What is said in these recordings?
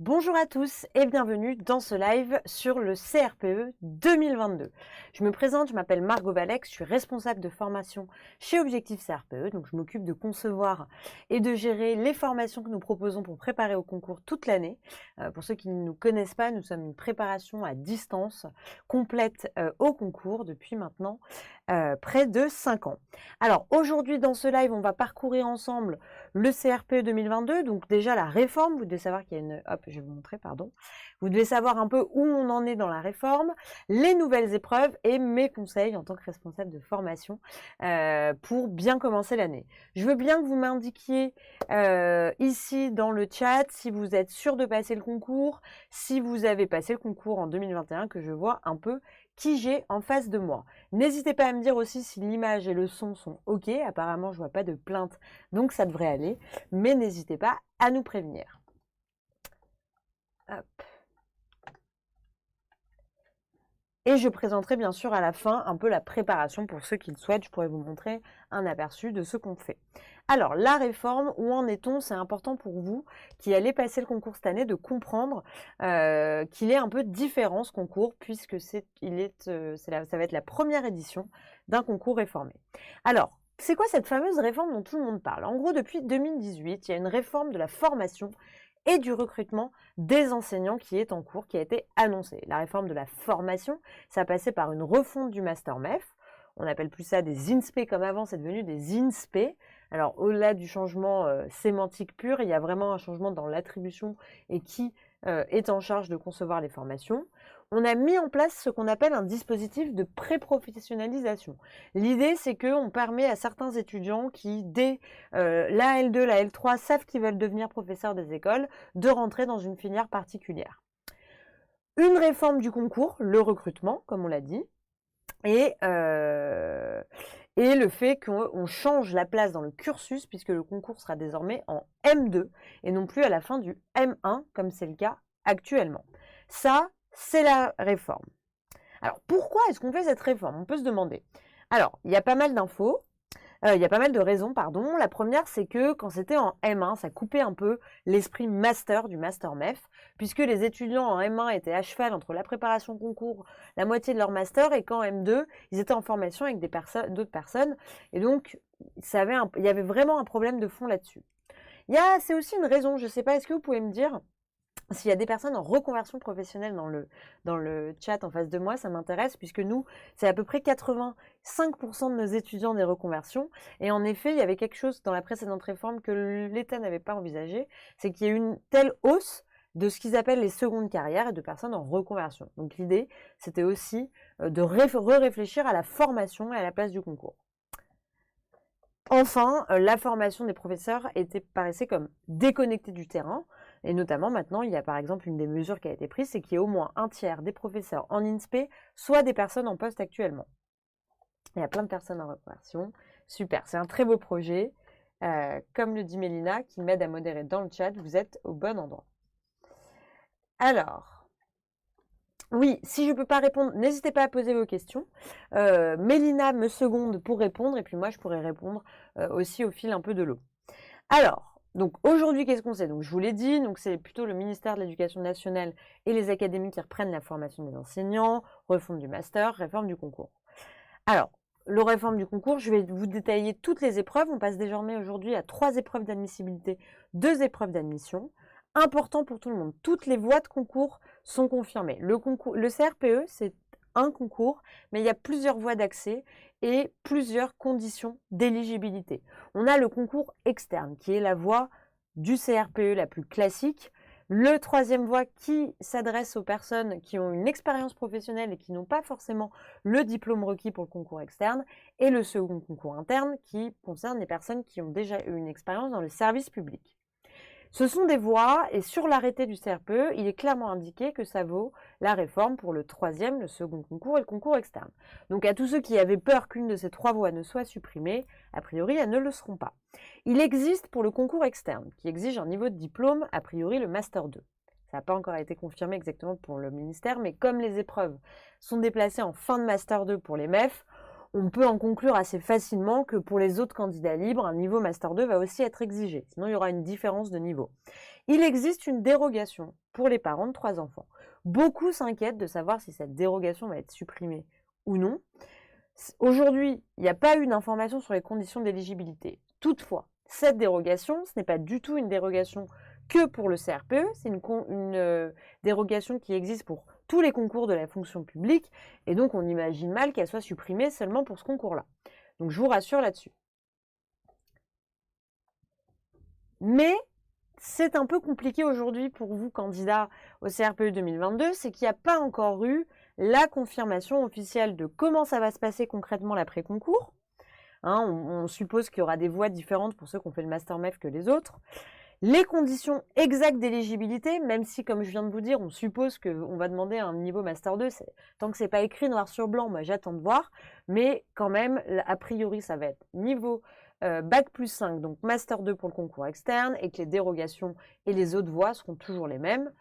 Bonjour à tous et bienvenue dans ce live sur le CRPE 2022. Je me présente, je m'appelle Margot Valex, je suis responsable de formation chez Objectif CRPE, donc je m'occupe de concevoir et de gérer les formations que nous proposons pour préparer au concours toute l'année. Pour ceux qui ne nous connaissent pas, nous sommes une préparation à distance complète au concours depuis maintenant près de 5 ans. Alors aujourd'hui dans ce live, on va parcourir ensemble le CRPE 2022, donc déjà la réforme, vous devez savoir qu'il y a une... Hop, je vais vous montrer, pardon. Vous devez savoir un peu où on en est dans la réforme, les nouvelles épreuves et mes conseils en tant que responsable de formation pour bien commencer l'année. Je veux bien que vous m'indiquiez ici dans le chat si vous êtes sûr de passer le concours, si vous avez passé le concours en 2021, que je vois un peu qui j'ai en face de moi. N'hésitez pas à me dire aussi si l'image et le son sont OK. Apparemment, je vois pas de plainte, donc ça devrait aller. Mais n'hésitez pas à nous prévenir. Hop. Et je présenterai bien sûr à la fin un peu la préparation pour ceux qui le souhaitent. Je pourrais vous montrer un aperçu de ce qu'on fait. Alors, la réforme, où en est-on? C'est important pour vous qui allez passer le concours cette année de comprendre qu'il est un peu différent ce concours puisque ça va être la première édition d'un concours réformé. Alors, c'est quoi cette fameuse réforme dont tout le monde parle? En gros, depuis 2018, il y a une réforme de la formation et du recrutement des enseignants qui est en cours, qui a été annoncée. La réforme de la formation, ça a passé par une refonte du Master MEF. On n'appelle plus ça des INSPE comme avant, c'est devenu des INSPE. Alors au-delà du changement sémantique pur, il y a vraiment un changement dans l'attribution et qui est en charge de concevoir les formations. On a mis en place ce qu'on appelle un dispositif de pré-professionnalisation. L'idée, c'est qu'on permet à certains étudiants qui, dès la L2, la L3, savent qu'ils veulent devenir professeurs des écoles, de rentrer dans une filière particulière. Une réforme du concours, le recrutement, comme on l'a dit, et le fait qu'on change la place dans le cursus, puisque le concours sera désormais en M2, et non plus à la fin du M1, comme c'est le cas actuellement. Ça, c'est la réforme. Alors, pourquoi est-ce qu'on fait cette réforme? On peut se demander. Alors, il y a pas mal d'infos. Il y a pas mal de raisons, pardon. La première, c'est que quand c'était en M1, ça coupait un peu l'esprit master du Master MEF, puisque les étudiants en M1 étaient à cheval entre la préparation concours, la moitié de leur master, et qu'en M2, ils étaient en formation avec d'autres personnes. Et donc, il y avait vraiment un problème de fond là-dessus. C'est aussi une raison, je ne sais pas, est-ce que vous pouvez me dire s'il y a des personnes en reconversion professionnelle dans le chat en face de moi, ça m'intéresse puisque nous, c'est à peu près 85% de nos étudiants des reconversions. Et en effet, il y avait quelque chose dans la précédente réforme que l'État n'avait pas envisagé, c'est qu'il y a eu une telle hausse de ce qu'ils appellent les secondes carrières et de personnes en reconversion. Donc l'idée, c'était aussi de réfléchir à la formation et à la place du concours. Enfin, la formation des professeurs paraissait comme déconnectée du terrain. Et notamment, maintenant, il y a par exemple une des mesures qui a été prise, c'est qu'il y ait au moins un tiers des professeurs en INSPE, soit des personnes en poste actuellement. Il y a plein de personnes en reconversion. Super, c'est un très beau projet. Comme le dit Mélina, qui m'aide à modérer dans le chat, vous êtes au bon endroit. Alors, oui, si je ne peux pas répondre, n'hésitez pas à poser vos questions. Mélina me seconde pour répondre, et puis moi, je pourrais répondre aussi au fil un peu de l'eau. Alors, donc aujourd'hui, qu'est-ce qu'on sait? Donc je vous l'ai dit, donc c'est plutôt le ministère de l'Éducation nationale et les académies qui reprennent la formation des enseignants, refonte du master, réforme du concours. Alors, le réforme du concours, je vais vous détailler toutes les épreuves. On passe désormais aujourd'hui à 3 épreuves d'admissibilité, 2 épreuves d'admission. Important pour tout le monde, toutes les voies de concours sont confirmées. Le CRPE, c'est un concours, mais il y a plusieurs voies d'accès et plusieurs conditions d'éligibilité. On a le concours externe, qui est la voie du CRPE la plus classique. Le troisième voie qui s'adresse aux personnes qui ont une expérience professionnelle et qui n'ont pas forcément le diplôme requis pour le concours externe. Et le second concours interne qui concerne les personnes qui ont déjà eu une expérience dans le service public. Ce sont des voies et sur l'arrêté du CRPE, il est clairement indiqué que ça vaut la réforme pour le troisième, le second concours et le concours externe. Donc à tous ceux qui avaient peur qu'une de ces 3 voies ne soit supprimée, a priori elles ne le seront pas. Il existe pour le concours externe, qui exige un niveau de diplôme, a priori le Master 2. Ça n'a pas encore été confirmé exactement pour le ministère, mais comme les épreuves sont déplacées en fin de Master 2 pour les MEF, on peut en conclure assez facilement que pour les autres candidats libres, un niveau Master 2 va aussi être exigé. Sinon, il y aura une différence de niveau. Il existe une dérogation pour les parents de 3 enfants. Beaucoup s'inquiètent de savoir si cette dérogation va être supprimée ou non. Aujourd'hui, il n'y a pas eu d'information sur les conditions d'éligibilité. Toutefois, cette dérogation, ce n'est pas du tout une dérogation que pour le CRPE, c'est une dérogation qui existe pour tous les concours de la fonction publique, et donc on imagine mal qu'elle soit supprimée seulement pour ce concours-là. Donc je vous rassure là-dessus. Mais c'est un peu compliqué aujourd'hui pour vous, candidats au CRPE 2022, c'est qu'il n'y a pas encore eu la confirmation officielle de comment ça va se passer concrètement l'après-concours. Hein, on suppose qu'il y aura des voies différentes pour ceux qui ont fait le Master MEF que les autres. Les conditions exactes d'éligibilité, même si, comme je viens de vous dire, on suppose qu'on va demander un niveau Master 2, tant que c'est pas écrit noir sur blanc, moi j'attends de voir, mais quand même, a priori, ça va être niveau Bac plus 5, donc Master 2 pour le concours externe, et que les dérogations et les autres voies seront toujours les mêmes,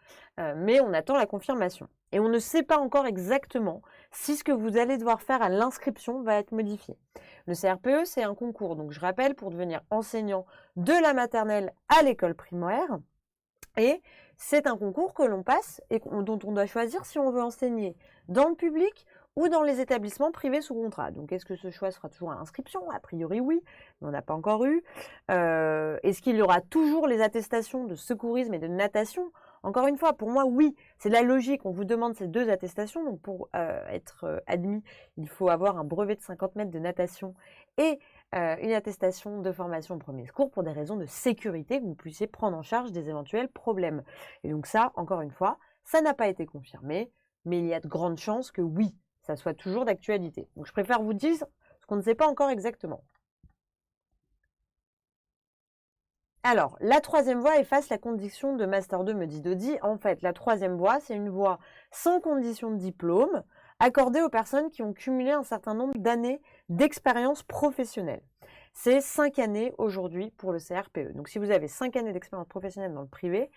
mais on attend la confirmation. Et on ne sait pas encore exactement si ce que vous allez devoir faire à l'inscription va être modifié. Le CRPE, c'est un concours, donc je rappelle, pour devenir enseignant de la maternelle à l'école primaire, et c'est un concours que l'on passe et dont on doit choisir si on veut enseigner dans le public ou dans les établissements privés sous contrat. Donc est-ce que ce choix sera toujours à l'inscription? A priori oui, mais on n'a pas encore eu. Est-ce qu'il y aura toujours les attestations de secourisme et de natation? Encore une fois, pour moi, oui, c'est la logique. On vous demande ces 2 attestations. Donc pour être admis, il faut avoir un brevet de 50 mètres de natation et une attestation de formation au premier secours pour des raisons de sécurité, que vous puissiez prendre en charge des éventuels problèmes. Et donc ça, encore une fois, ça n'a pas été confirmé, mais il y a de grandes chances que oui, ça soit toujours d'actualité. Donc je préfère vous dire ce qu'on ne sait pas encore exactement. Alors, la 3e voie efface la condition de Master 2, me dit Dodi. En fait, la 3e voie, c'est une voie sans condition de diplôme, accordée aux personnes qui ont cumulé un certain nombre d'années d'expérience professionnelle. C'est 5 années aujourd'hui pour le CRPE. Donc si vous avez 5 années d'expérience professionnelle dans le privé,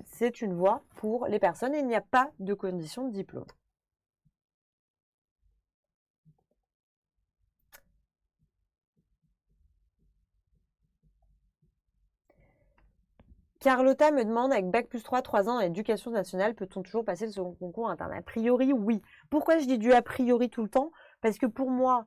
c'est une voie pour les personnes et il n'y a pas de condition de diplôme. Carlotta me demande, avec Bac plus 3, 3 ans en éducation nationale, peut-on toujours passer le second concours interne? A priori, oui. Pourquoi je dis du a priori tout le temps? Parce que pour moi,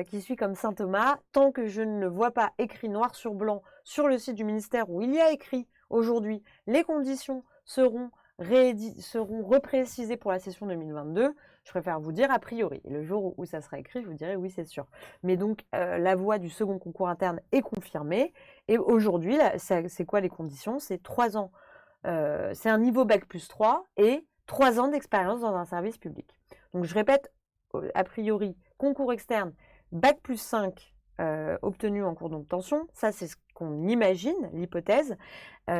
qui suis comme Saint Thomas, tant que je ne vois pas écrit noir sur blanc sur le site du ministère où il y a écrit aujourd'hui, les conditions seront reprécisées pour la session 2022, je préfère vous dire a priori. Et le jour où ça sera écrit, je vous dirai oui, c'est sûr. Mais donc, la voie du second concours interne est confirmée. Et aujourd'hui, c'est quoi les conditions? C'est 3 ans, c'est un niveau Bac plus 3 et 3 ans d'expérience dans un service public. Donc je répète, a priori, concours externe, Bac plus 5 obtenu en cours d'obtention, ça c'est ce qu'on imagine, l'hypothèse,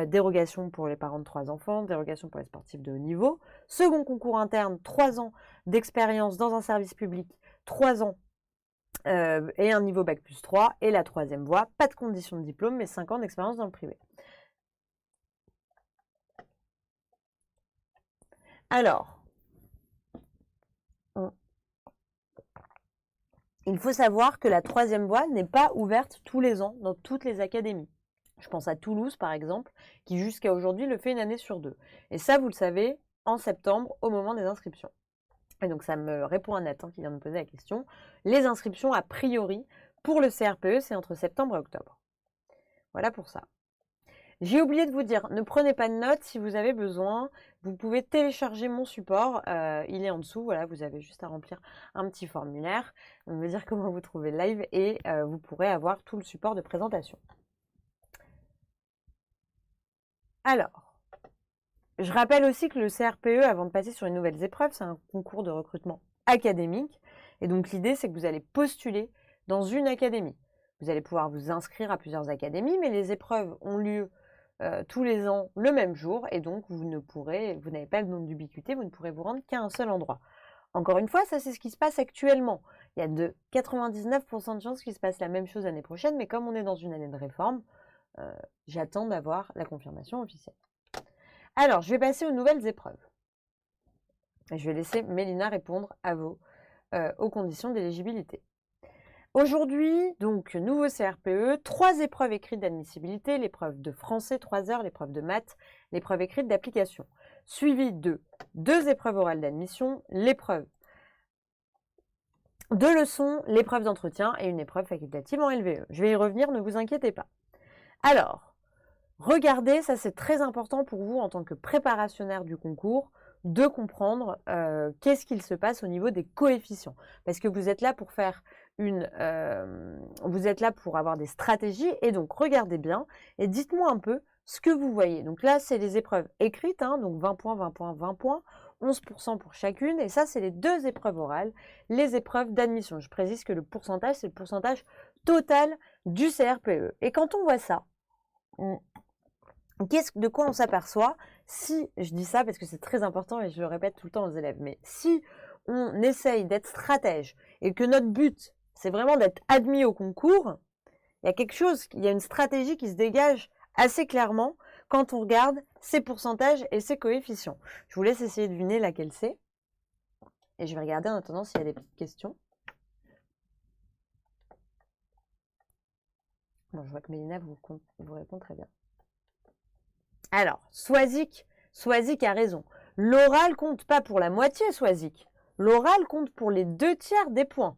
dérogation pour les parents de 3 enfants, dérogation pour les sportifs de haut niveau, second concours interne, 3 ans d'expérience dans un service public, 3 ans et un niveau Bac plus 3, et la 3e voie, pas de condition de diplôme, mais 5 ans d'expérience dans le privé. Alors, il faut savoir que la 3e voie n'est pas ouverte tous les ans dans toutes les académies. Je pense à Toulouse, par exemple, qui jusqu'à aujourd'hui le fait une année sur 2. Et ça, vous le savez, en septembre, au moment des inscriptions. Et donc, ça me répond à Nathan qui vient de me poser la question. Les inscriptions, a priori, pour le CRPE, c'est entre septembre et octobre. Voilà pour ça. J'ai oublié de vous dire, ne prenez pas de notes si vous avez besoin. Vous pouvez télécharger mon support, il est en dessous. Voilà, vous avez juste à remplir un petit formulaire, me dire comment vous trouvez le live et vous pourrez avoir tout le support de présentation. Alors, je rappelle aussi que le CRPE, avant de passer sur les nouvelles épreuves, c'est un concours de recrutement académique. Et donc l'idée, c'est que vous allez postuler dans une académie. Vous allez pouvoir vous inscrire à plusieurs académies, mais les épreuves ont lieu tous les ans le même jour, et donc vous n'avez pas le nombre d'ubiquité, vous ne pourrez vous rendre qu'à un seul endroit. Encore une fois, ça c'est ce qui se passe actuellement. Il y a de 99% de chances qu'il se passe la même chose l'année prochaine, mais comme on est dans une année de réforme, j'attends d'avoir la confirmation officielle. Alors, je vais passer aux nouvelles épreuves. Je vais laisser Mélina répondre à aux conditions d'éligibilité. Aujourd'hui, donc, nouveau CRPE, 3 épreuves écrites d'admissibilité, l'épreuve de français 3 heures, l'épreuve de maths, l'épreuve écrite d'application, suivi de 2 épreuves orales d'admission, l'épreuve de leçons, l'épreuve d'entretien et une épreuve facultative en LVE. Je vais y revenir, ne vous inquiétez pas. Alors, regardez, ça c'est très important pour vous en tant que préparationnaire du concours, de comprendre qu'est-ce qu'il se passe au niveau des coefficients. Parce que vous êtes là pour faire vous êtes là pour avoir des stratégies, et donc regardez bien et dites-moi un peu ce que vous voyez. Donc là, c'est les épreuves écrites, hein, donc 20 points, 20 points, 20 points, 11% pour chacune, et ça, c'est les 2 épreuves orales, les épreuves d'admission. Je précise que le pourcentage, c'est le pourcentage total du CRPE. Et quand on voit ça, de quoi on s'aperçoit si, je dis ça parce que c'est très important et je le répète tout le temps aux élèves, mais si on essaye d'être stratège et que notre but, c'est vraiment d'être admis au concours, il y a une stratégie qui se dégage assez clairement quand on regarde ces pourcentages et ces coefficients. Je vous laisse essayer de deviner laquelle c'est. Et je vais regarder en attendant s'il y a des petites questions. Bon, je vois que Mélina vous répond très bien. Alors, Swazik a raison. L'oral compte pas pour la moitié, Swazik. L'oral compte pour les 2/3 des points.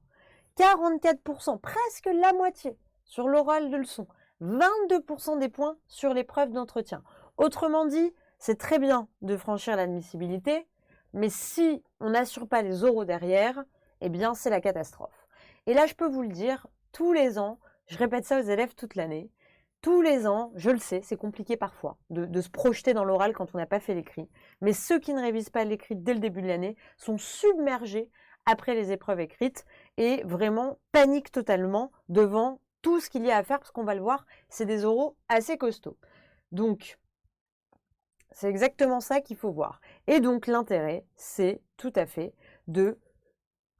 44%, presque la moitié sur l'oral de leçon. 22% des points sur l'épreuve d'entretien. Autrement dit, c'est très bien de franchir l'admissibilité, mais si on n'assure pas les oraux derrière, eh bien c'est la catastrophe. Et là, je peux vous le dire, tous les ans, je répète ça aux élèves toute l'année, tous les ans, je le sais, c'est compliqué parfois de se projeter dans l'oral quand on n'a pas fait l'écrit, mais ceux qui ne révisent pas l'écrit dès le début de l'année sont submergés après les épreuves écrites et vraiment paniquent totalement devant tout ce qu'il y a à faire, parce qu'on va le voir, c'est des oraux assez costauds. Donc, c'est exactement ça qu'il faut voir. Et donc, l'intérêt, c'est tout à fait de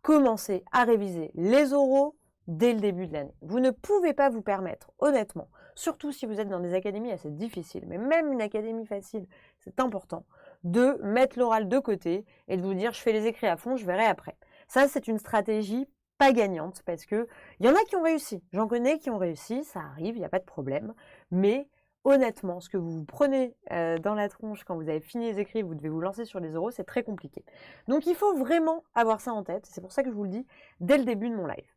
commencer à réviser les oraux dès le début de l'année. Vous ne pouvez pas vous permettre, honnêtement, surtout si vous êtes dans des académies assez difficiles, mais même une académie facile, c'est important, de mettre l'oral de côté et de vous dire je fais les écrits à fond, je verrai après. Ça, c'est une stratégie pas gagnante parce que il y en a qui ont réussi. J'en connais qui ont réussi, ça arrive, il n'y a pas de problème. Mais honnêtement, ce que vous vous prenez dans la tronche quand vous avez fini les écrits, vous devez vous lancer sur les oraux, c'est très compliqué. Donc il faut vraiment avoir ça en tête. C'est pour ça que je vous le dis dès le début de mon live.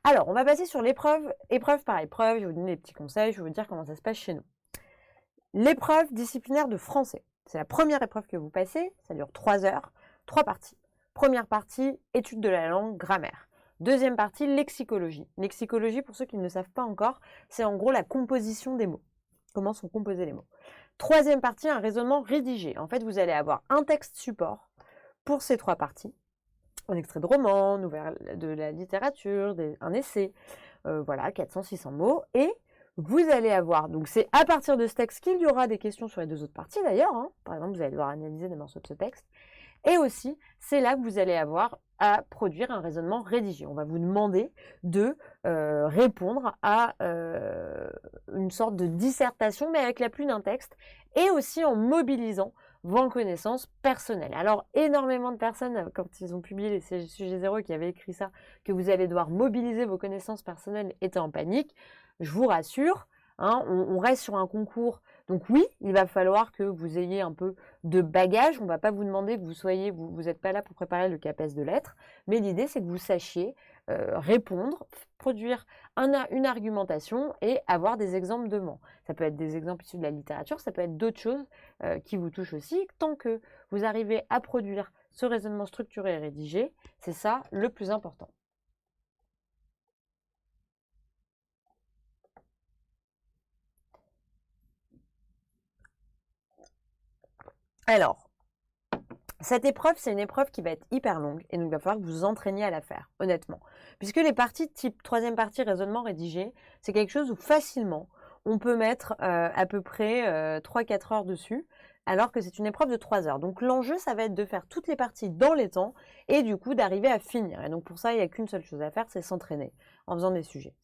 Alors, on va passer sur l'épreuve, épreuve par épreuve. Je vais vous donner des petits conseils, je vais vous dire comment ça se passe chez nous. L'épreuve disciplinaire de français. C'est la première épreuve que vous passez, ça dure 3 heures, 3 parties. Première partie, étude de la langue, grammaire. Deuxième partie, lexicologie. Lexicologie, pour ceux qui ne le savent pas encore, c'est en gros la composition des mots. Comment sont composés les mots. Troisième partie, un raisonnement rédigé. En fait, vous allez avoir un texte support pour ces 3 parties. Un extrait de roman, de la littérature, un essai, voilà, 400-600 mots. Et vous allez avoir, donc c'est à partir de ce texte qu'il y aura des questions sur les 2 autres parties d'ailleurs. Hein. Par exemple, vous allez devoir analyser des morceaux de ce texte. Et aussi, c'est là que vous allez avoir à produire un raisonnement rédigé. On va vous demander de répondre à une sorte de dissertation, mais avec la pluie d'un texte, et aussi en mobilisant vos connaissances personnelles. Alors, énormément de personnes, quand ils ont publié les sujets zéro qui avaient écrit ça, que vous allez devoir mobiliser vos connaissances personnelles, étaient en panique. Je vous rassure, hein, on reste sur un concours. Donc oui, il va falloir que vous ayez un peu de bagage. On ne va pas vous demander que vous n'êtes pas là pour préparer le CAPES de lettres, mais l'idée c'est que vous sachiez répondre, produire une argumentation et avoir des exemples de mots. Ça peut être des exemples issus de la littérature, ça peut être d'autres choses qui vous touchent aussi. Tant que vous arrivez à produire ce raisonnement structuré et rédigé, c'est ça le plus important. Alors, cette épreuve, c'est une épreuve qui va être hyper longue et donc il va falloir que vous vous entraîniez à la faire, honnêtement. Puisque les parties type troisième partie, raisonnement rédigé, c'est quelque chose où facilement on peut mettre à peu près 3-4 heures dessus, alors que c'est une épreuve de 3 heures. Donc l'enjeu, ça va être de faire toutes les parties dans les temps et du coup d'arriver à finir. Et donc pour ça, il n'y a qu'une seule chose à faire, c'est s'entraîner en faisant des sujets.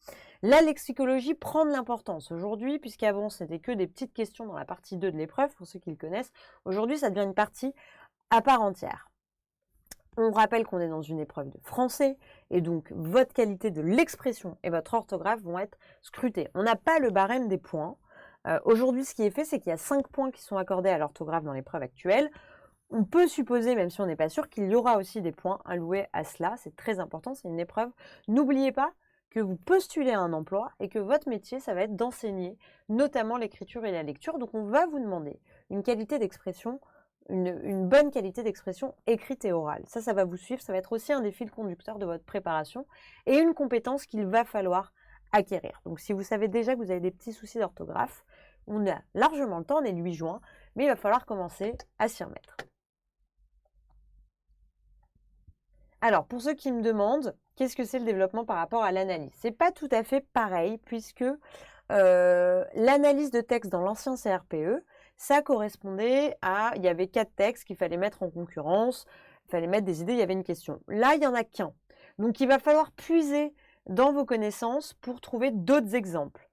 La lexicologie prend de l'importance aujourd'hui, puisqu'avant c'était que des petites questions dans la partie 2 de l'épreuve, pour ceux qui le connaissent. Aujourd'hui, ça devient une partie à part entière. On rappelle qu'on est dans une épreuve de français et donc votre qualité de l'expression et votre orthographe vont être scrutés. On n'a pas le barème des points. Aujourd'hui, ce qui est fait, c'est qu'il y a 5 points qui sont accordés à l'orthographe dans l'épreuve actuelle. On peut supposer, même si on n'est pas sûr, qu'il y aura aussi des points alloués à cela. C'est très important, c'est une épreuve. N'oubliez pas que vous postulez à un emploi et que votre métier, ça va être d'enseigner, notamment l'écriture et la lecture. Donc, on va vous demander une qualité d'expression, une bonne qualité d'expression écrite et orale. Ça va vous suivre. Ça va être aussi un des fils conducteurs de votre préparation et une compétence qu'il va falloir acquérir. Donc, si vous savez déjà que vous avez des petits soucis d'orthographe, on a largement le temps, on est le 8 juin, mais il va falloir commencer à s'y remettre. Alors, pour ceux qui me demandent, qu'est-ce que c'est le développement par rapport à l'analyse? C'est pas tout à fait pareil, puisque l'analyse de texte dans l'ancien CRPE, ça correspondait à, il y avait 4 textes qu'il fallait mettre en concurrence, il fallait mettre des idées, il y avait une question. Là, il n'y en a qu'un. Donc, il va falloir puiser dans vos connaissances pour trouver d'autres exemples.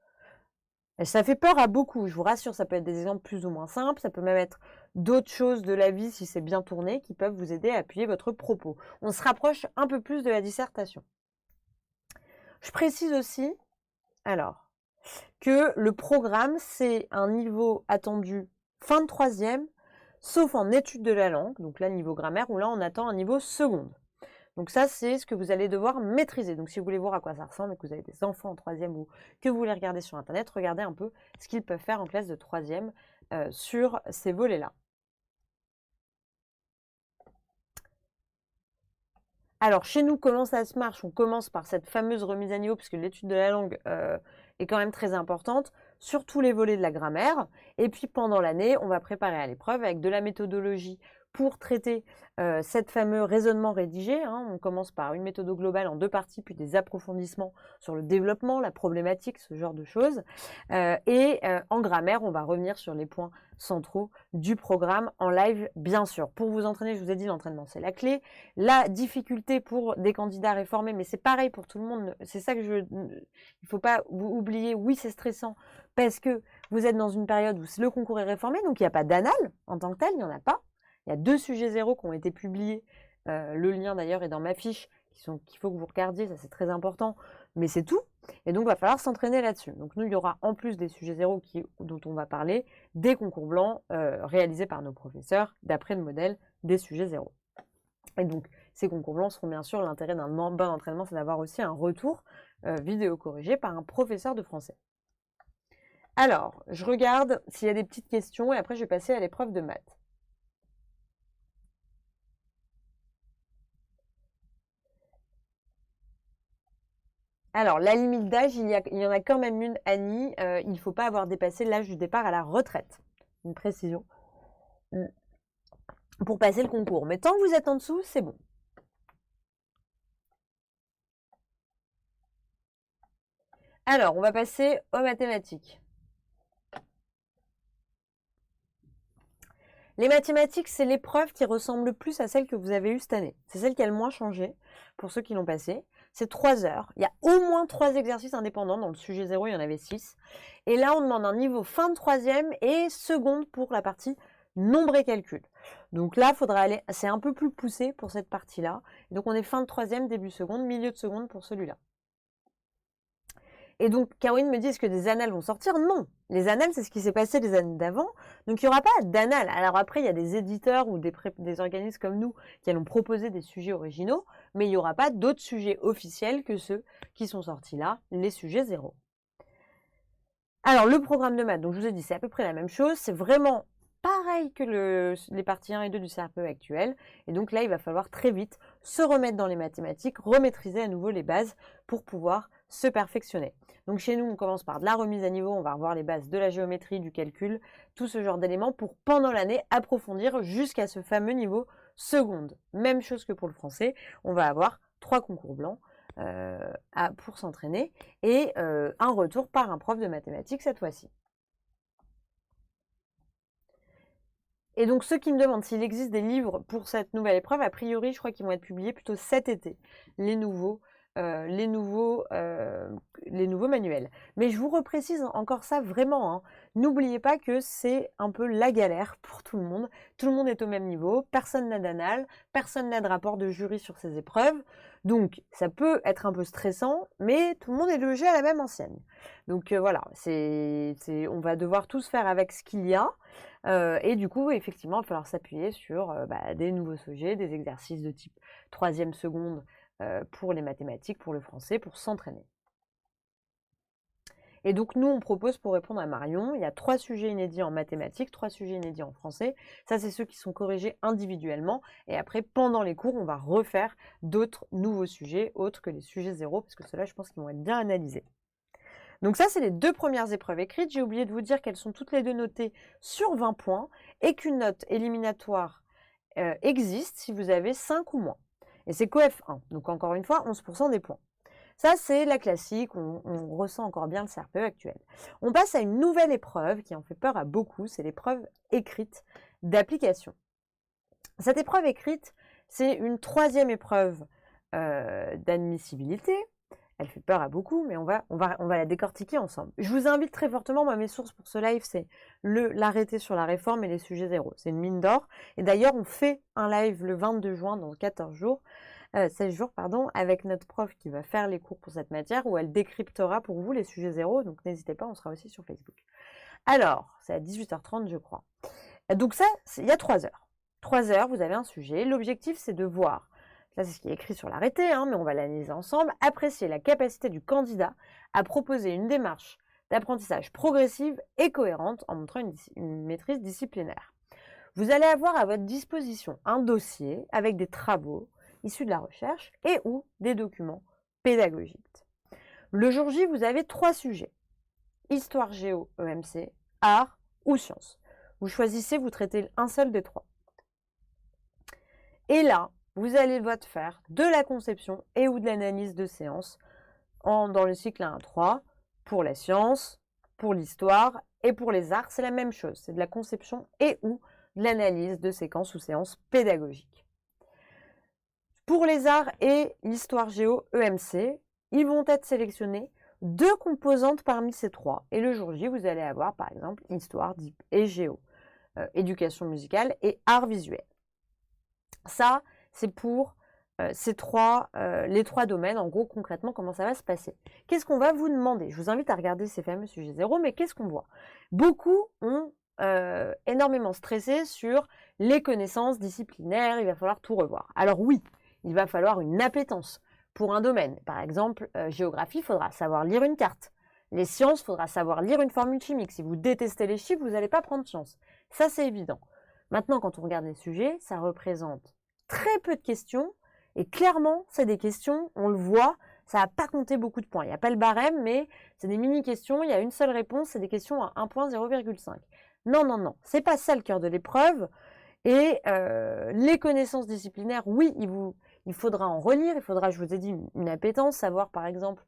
Et ça fait peur à beaucoup, je vous rassure, ça peut être des exemples plus ou moins simples, ça peut même être d'autres choses de la vie si c'est bien tourné qui peuvent vous aider à appuyer votre propos. On se rapproche un peu plus de la dissertation. Je précise aussi, alors, que le programme, c'est un niveau attendu fin de 3e, sauf en études de la langue, donc là, niveau grammaire, où là, on attend un niveau seconde. Donc ça, c'est ce que vous allez devoir maîtriser. Donc si vous voulez voir à quoi ça ressemble et que vous avez des enfants en 3e ou que vous voulez regarder sur Internet, regardez un peu ce qu'ils peuvent faire en classe de 3e sur ces volets-là. Alors, chez nous, comment ça se marche? On commence par cette fameuse remise à niveau, puisque l'étude de la langue est quand même très importante, sur tous les volets de la grammaire. Et puis, pendant l'année, on va préparer à l'épreuve avec de la méthodologie pour traiter cette fameux raisonnement rédigé. On commence par une méthode globale en 2 parties, puis des approfondissements sur le développement, la problématique, ce genre de choses. En grammaire, on va revenir sur les points centraux du programme en live, bien sûr. Pour vous entraîner, je vous ai dit, l'entraînement, c'est la clé. La difficulté pour des candidats réformés, mais c'est pareil pour tout le monde. C'est ça que il ne faut pas vous oublier. Oui, c'est stressant parce que vous êtes dans une période où le concours est réformé, donc il n'y a pas d'annale en tant que tel, il n'y en a pas. Il y a 2 sujets zéro qui ont été publiés. Le lien d'ailleurs est dans ma fiche, qu'il faut que vous regardiez, ça c'est très important, mais c'est tout. Et donc, il va falloir s'entraîner là-dessus. Donc, nous, il y aura en plus des sujets zéro dont on va parler, des concours blancs réalisés par nos professeurs d'après le modèle des sujets zéro. Et donc, ces concours blancs seront bien sûr l'intérêt d'un bon entraînement, c'est d'avoir aussi un retour vidéo corrigé par un professeur de français. Alors, je regarde s'il y a des petites questions et après, je vais passer à l'épreuve de maths. Alors, la limite d'âge, il y en a quand même une, Annie. Il ne faut pas avoir dépassé l'âge du départ à la retraite. Une précision. Pour passer le concours. Mais tant que vous êtes en dessous, c'est bon. Alors, on va passer aux mathématiques. Les mathématiques, c'est l'épreuve qui ressemble le plus à celle que vous avez eue cette année. C'est celle qui a le moins changé, pour ceux qui l'ont passée. C'est 3 heures. Il y a au moins 3 exercices indépendants. Dans le sujet 0, il y en avait 6. Et là, on demande un niveau fin de 3e et seconde pour la partie nombre et calcul. Donc là, il faudra aller, c'est un peu plus poussé pour cette partie-là. Donc on est fin de 3e, début seconde, milieu de seconde pour celui-là. Et donc, Caroline me dit, est-ce que des annales vont sortir? Non. Les annales, c'est ce qui s'est passé les années d'avant. Donc, il n'y aura pas d'annales. Alors après, il y a des éditeurs ou des organismes comme nous qui allons proposer des sujets originaux, mais il n'y aura pas d'autres sujets officiels que ceux qui sont sortis là, les sujets zéro. Alors, le programme de maths, donc je vous ai dit, c'est à peu près la même chose. C'est vraiment pareil que les parties 1 et 2 du CRPE actuel. Et donc là, il va falloir très vite se remettre dans les mathématiques, remaîtriser à nouveau les bases pour pouvoir se perfectionner. Donc chez nous, on commence par de la remise à niveau, on va revoir les bases de la géométrie, du calcul, tout ce genre d'éléments pour pendant l'année approfondir jusqu'à ce fameux niveau seconde. Même chose que pour le français, on va avoir 3 concours blancs pour s'entraîner et un retour par un prof de mathématiques cette fois-ci. Et donc ceux qui me demandent s'il existe des livres pour cette nouvelle épreuve, a priori je crois qu'ils vont être publiés plutôt cet été, les nouveaux les nouveaux manuels. Mais je vous reprécise encore ça vraiment, hein. N'oubliez pas que c'est un peu la galère pour tout le monde. Tout le monde est au même niveau, personne n'a d'annales, personne n'a de rapport de jury sur ces épreuves. Donc, ça peut être un peu stressant, mais tout le monde est logé à la même enseigne. Donc voilà, on va devoir tous faire avec ce qu'il y a. Et du coup, effectivement, il va falloir s'appuyer sur des nouveaux sujets, des exercices de type 3e seconde pour les mathématiques, pour le français, pour s'entraîner. Et donc, nous, on propose pour répondre à Marion, il y a 3 sujets inédits en mathématiques, 3 sujets inédits en français. Ça, c'est ceux qui sont corrigés individuellement. Et après, pendant les cours, on va refaire d'autres nouveaux sujets, autres que les sujets 0, parce que ceux-là, je pense qu'ils vont être bien analysés. Donc ça, c'est les 2 premières épreuves écrites. J'ai oublié de vous dire qu'elles sont toutes les 2 notées sur 20 points et qu'une note éliminatoire existe si vous avez 5 ou moins. Et c'est coef1, donc encore une fois, 11% des points. Ça, c'est la classique, on ressent encore bien le CRPE actuel. On passe à une nouvelle épreuve qui en fait peur à beaucoup, c'est l'épreuve écrite d'application. Cette épreuve écrite, c'est une 3e épreuve d'admissibilité. Elle fait peur à beaucoup, mais on va la décortiquer ensemble. Je vous invite très fortement, moi mes sources pour ce live, c'est l'arrêté sur la réforme et les sujets 0. C'est une mine d'or. Et d'ailleurs, on fait un live le 22 juin, dans 16 jours, avec notre prof qui va faire les cours pour cette matière, où elle décryptera pour vous les sujets 0. Donc n'hésitez pas, on sera aussi sur Facebook. Alors, c'est à 18h30, je crois. Donc ça, il y a 3 heures. 3 heures, vous avez un sujet. L'objectif, c'est de voir, ça c'est ce qui est écrit sur l'arrêté, mais on va l'analyser ensemble, apprécier la capacité du candidat à proposer une démarche d'apprentissage progressive et cohérente en montrant une maîtrise disciplinaire. Vous allez avoir à votre disposition un dossier avec des travaux issus de la recherche et ou des documents pédagogiques. Le jour J, vous avez 3 sujets. Histoire géo EMC, art ou sciences. Vous choisissez, vous traitez un seul des 3. Et là, vous allez devoir faire de la conception et ou de l'analyse de séance dans le cycle 1-3 pour la science, pour l'histoire et pour les arts. C'est la même chose, c'est de la conception et ou de l'analyse de séquences ou séances pédagogiques. Pour les arts et l'histoire géo EMC, ils vont être sélectionnés 2 composantes parmi ces 3. Et le jour J, vous allez avoir par exemple histoire et géo, éducation musicale et art visuel. Ça, c'est pour les 3 domaines. En gros, concrètement, comment ça va se passer. Qu'est-ce qu'on va vous demander? Je vous invite à regarder ces fameux sujets 0, mais qu'est-ce qu'on voit? Beaucoup ont énormément stressé sur les connaissances disciplinaires, il va falloir tout revoir. Alors oui, il va falloir une appétence pour un domaine. Par exemple, géographie, il faudra savoir lire une carte. Les sciences, il faudra savoir lire une formule chimique. Si vous détestez les chiffres, vous n'allez pas prendre sciences. Ça, c'est évident. Maintenant, quand on regarde les sujets, ça représente très peu de questions. Et clairement, c'est des questions, on le voit, ça n'a pas compté beaucoup de points. Il n'y a pas le barème, mais c'est des mini-questions, il y a une seule réponse, c'est des questions à 1 point 0,5. Non, non, non, c'est pas ça le cœur de l'épreuve. Et les connaissances disciplinaires, oui, il faudra en relire, il faudra, je vous ai dit, une appétence, savoir par exemple,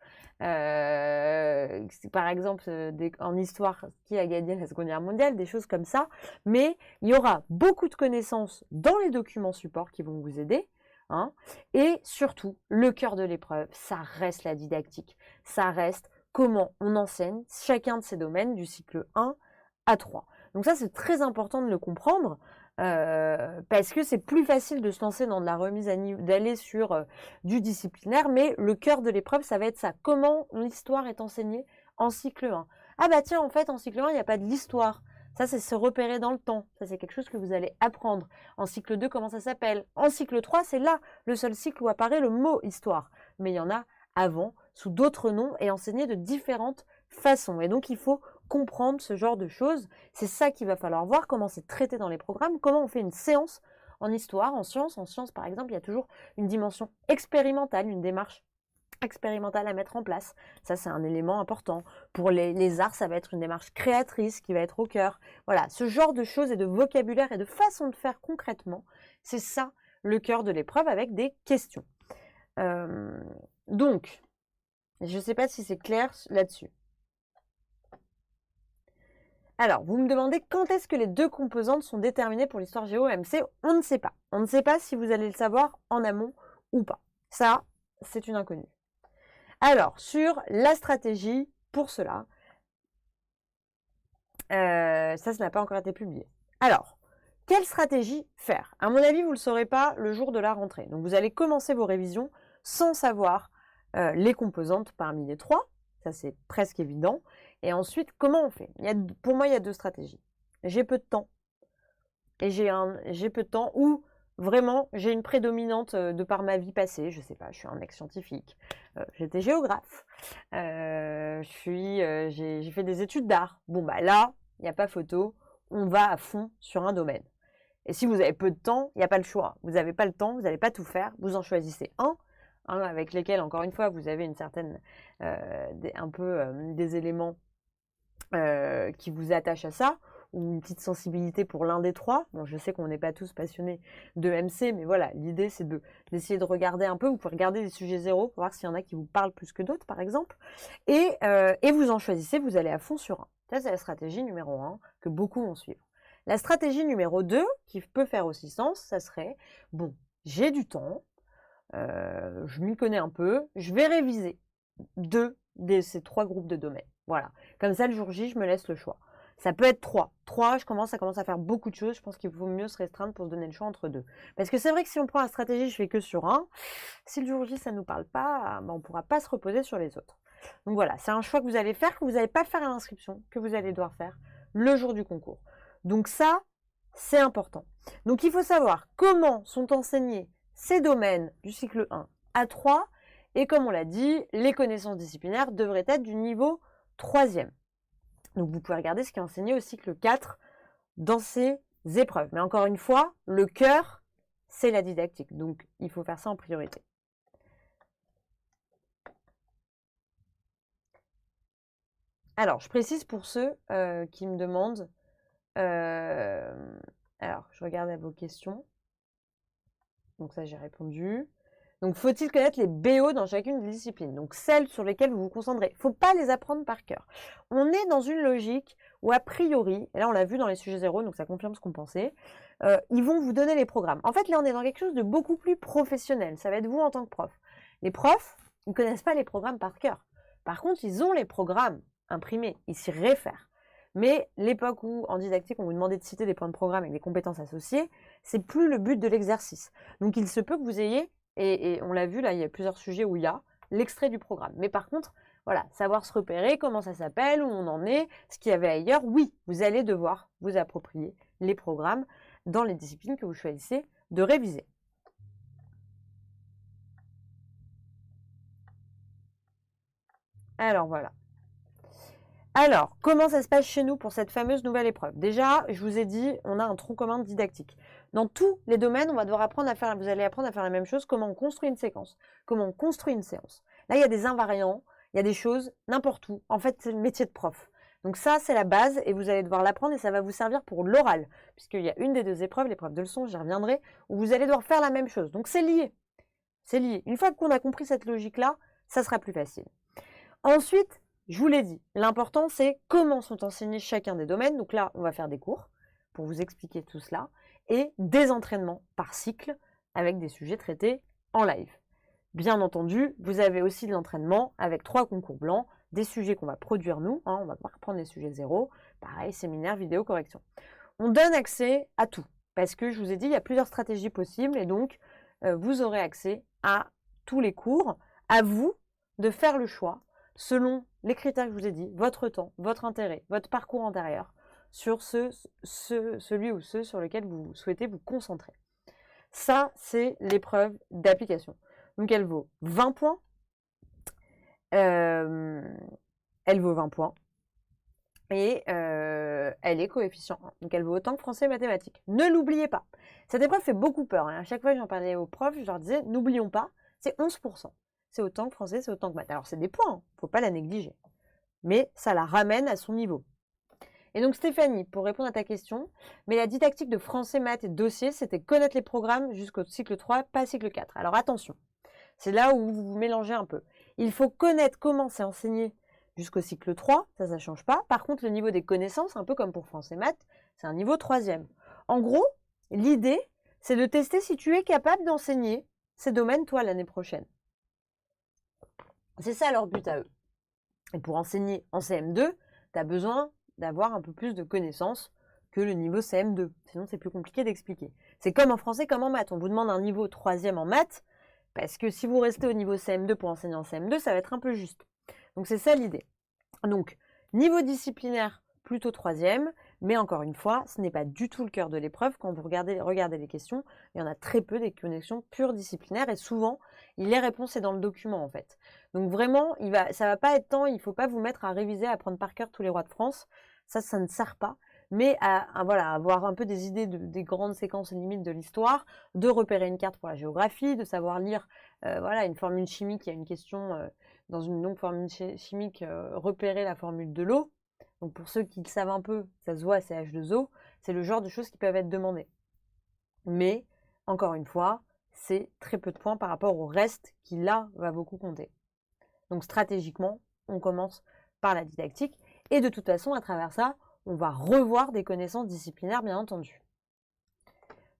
en histoire, qui a gagné la Seconde Guerre mondiale, des choses comme ça. Mais il y aura beaucoup de connaissances dans les documents supports qui vont vous aider. Et surtout, le cœur de l'épreuve, ça reste la didactique. Ça reste comment on enseigne chacun de ces domaines du cycle 1 à 3. Donc ça, c'est très important de le comprendre. Parce que c'est plus facile de se lancer dans de la remise à niveau, d'aller sur du disciplinaire, mais le cœur de l'épreuve, ça va être ça. Comment l'histoire est enseignée en cycle 1? Ah bah tiens, en fait, en cycle 1, il n'y a pas de l'histoire. Ça, c'est se repérer dans le temps. Ça, c'est quelque chose que vous allez apprendre. En cycle 2, comment ça s'appelle? En cycle 3, c'est là le seul cycle où apparaît le mot histoire. Mais il y en a avant, sous d'autres noms, et enseigné de différentes façons. Et donc, il faut comprendre ce genre de choses. C'est ça qu'il va falloir voir, comment c'est traité dans les programmes, comment on fait une séance en histoire, en sciences. En sciences, par exemple, il y a toujours une dimension expérimentale, une démarche expérimentale à mettre en place. Ça, c'est un élément important. Pour les arts, ça va être une démarche créatrice qui va être au cœur. Voilà, ce genre de choses et de vocabulaire et de façon de faire concrètement, c'est ça le cœur de l'épreuve avec des questions. Donc, je ne sais pas si c'est clair là-dessus. Alors, vous me demandez quand est-ce que les 2 composantes sont déterminées pour l'histoire géo EMC. On ne sait pas. On ne sait pas si vous allez le savoir en amont ou pas. Ça, c'est une inconnue. Alors, sur la stratégie pour cela, ça n'a pas encore été publié. Alors, quelle stratégie faire? À mon avis, vous ne le saurez pas le jour de la rentrée. Donc, vous allez commencer vos révisions sans savoir les composantes parmi les 3. Ça, c'est presque évident. Et ensuite, comment on fait? Pour moi, il y a 2 stratégies. J'ai peu de temps. Et j'ai peu de temps où vraiment j'ai une prédominante de par ma vie passée. Je sais pas, je suis un ex-scientifique. J'étais géographe. J'ai fait des études d'art. Bon, bah là, il n'y a pas photo. On va à fond sur un domaine. Et si vous avez peu de temps, il n'y a pas le choix. Vous n'avez pas le temps, vous n'allez pas tout faire. Vous en choisissez un avec lesquels, encore une fois, vous avez une certaine, des éléments qui vous attachent à ça, ou une petite sensibilité pour l'un des 3. Bon, je sais qu'on n'est pas tous passionnés de MC, mais voilà, l'idée c'est d'essayer de regarder un peu. Vous pouvez regarder les sujets zéro pour voir s'il y en a qui vous parlent plus que d'autres, par exemple. Et vous en choisissez, vous allez à fond sur un. Ça, c'est la stratégie numéro 1 que beaucoup vont suivre. La stratégie numéro 2, qui peut faire aussi sens, ça serait, bon, j'ai du temps, je m'y connais un peu, je vais réviser 2 de ces 3 groupes de domaines. Voilà. Comme ça, le jour J, je me laisse le choix. Ça peut être 3. 3, ça commence à faire beaucoup de choses. Je pense qu'il vaut mieux se restreindre pour se donner le choix entre 2. Parce que c'est vrai que si on prend la stratégie, je fais que sur un, si le jour J, ça ne nous parle pas, on ne pourra pas se reposer sur les autres. Donc voilà, c'est un choix que vous allez faire, que vous n'allez pas faire à l'inscription, que vous allez devoir faire le jour du concours. Donc ça, c'est important. Donc il faut savoir comment sont enseignés ces domaines du cycle 1 à 3. Et comme on l'a dit, les connaissances disciplinaires devraient être du niveau 3e. Donc vous pouvez regarder ce qui est enseigné au cycle 4 dans ces épreuves. Mais encore une fois, le cœur, c'est la didactique. Donc il faut faire ça en priorité. Alors, je précise pour ceux qui me demandent. Alors, je regarde à vos questions. Donc ça, j'ai répondu. Donc, faut-il connaître les BO dans chacune des disciplines? Donc, celles sur lesquelles vous vous concentrez. Il ne faut pas les apprendre par cœur. On est dans une logique où, a priori, et là, on l'a vu dans les sujets zéro, donc ça confirme ce qu'on pensait, ils vont vous donner les programmes. En fait, là, on est dans quelque chose de beaucoup plus professionnel. Ça va être vous en tant que prof. Les profs, ils ne connaissent pas les programmes par cœur. Par contre, ils ont les programmes imprimés. Ils s'y réfèrent. Mais l'époque où, en didactique, on vous demandait de citer des points de programme avec des compétences associées, c'est plus le but de l'exercice. Donc, il se peut que vous ayez, et on l'a vu, là, il y a plusieurs sujets où il y a l'extrait du programme. Mais par contre, voilà, savoir se repérer, comment ça s'appelle, où on en est, ce qu'il y avait ailleurs, oui, vous allez devoir vous approprier les programmes dans les disciplines que vous choisissez de réviser. Alors, voilà. Alors, comment ça se passe chez nous pour cette fameuse nouvelle épreuve? Déjà, je vous ai dit, on a un tronc commun didactique. Dans tous les domaines, on va devoir apprendre à faire, vous allez apprendre à faire la même chose, comment on construit une séquence, comment on construit une séance. Là, il y a des invariants, il y a des choses n'importe où. En fait, c'est le métier de prof. Donc ça, c'est la base et vous allez devoir l'apprendre et ça va vous servir pour l'oral. Puisqu'il y a une des 2 épreuves, l'épreuve de leçon, j'y reviendrai, où vous allez devoir faire la même chose. Donc c'est lié. C'est lié. Une fois qu'on a compris cette logique-là, ça sera plus facile. Ensuite, je vous l'ai dit, l'important c'est comment sont enseignés chacun des domaines. Donc là, on va faire des cours pour vous expliquer tout cela et des entraînements par cycle avec des sujets traités en live. Bien entendu, vous avez aussi de l'entraînement avec 3 concours blancs, des sujets qu'on va produire nous, on va pas reprendre les sujets zéro, pareil, séminaire, vidéo, correction. On donne accès à tout parce que je vous ai dit, il y a plusieurs stratégies possibles et donc vous aurez accès à tous les cours. À vous de faire le choix selon les critères que je vous ai dit, votre temps, votre intérêt, votre parcours antérieur, sur celui ou ceux sur lesquels vous souhaitez vous concentrer. Ça, c'est l'épreuve d'application. Donc, elle vaut 20 points. Elle vaut 20 points. Et elle est coefficient 1. Donc, elle vaut autant que français et mathématiques. Ne l'oubliez pas. Cette épreuve fait beaucoup peur. À chaque fois que j'en parlais aux profs, je leur disais, n'oublions pas, c'est 11%. C'est autant que français, c'est autant que maths. Alors, c'est des points, il ne faut pas la négliger. Mais ça la ramène à son niveau. Et donc, Stéphanie, pour répondre à ta question, mais la didactique de français, maths et dossier, c'était connaître les programmes jusqu'au cycle 3, pas cycle 4. Alors, attention, c'est là où vous vous mélangez un peu. Il faut connaître comment c'est enseigné jusqu'au cycle 3, ça ne change pas. Par contre, le niveau des connaissances, un peu comme pour français, maths, c'est un niveau 3e. En gros, l'idée, c'est de tester si tu es capable d'enseigner ces domaines, toi, l'année prochaine. C'est ça leur but à eux. Et pour enseigner en CM2, tu as besoin d'avoir un peu plus de connaissances que le niveau CM2. Sinon, c'est plus compliqué d'expliquer. C'est comme en français, comme en maths. On vous demande un niveau 3e en maths, parce que si vous restez au niveau CM2 pour enseigner en CM2, ça va être un peu juste. Donc, c'est ça l'idée. Donc, niveau disciplinaire, plutôt 3e, mais encore une fois, ce n'est pas du tout le cœur de l'épreuve. Quand vous regardez les questions, il y en a très peu des connexions pures disciplinaires, et souvent, les réponses sont dans le document, en fait. Donc vraiment, ça va pas être temps, il ne faut pas vous mettre à réviser, à apprendre par cœur tous les rois de France. Ça ne sert pas. Mais voilà, avoir un peu des idées des grandes séquences limites de l'histoire, de repérer une carte pour la géographie, de savoir lire voilà, une formule chimique, il y a une question dans une longue formule chimique, repérer la formule de l'eau. Donc pour ceux qui le savent un peu, ça se voit, c'est H2O, c'est le genre de choses qui peuvent être demandées. Mais, encore une fois, c'est très peu de points par rapport au reste qui, là, va beaucoup compter. Donc stratégiquement, on commence par la didactique. Et de toute façon, à travers ça, on va revoir des connaissances disciplinaires, bien entendu.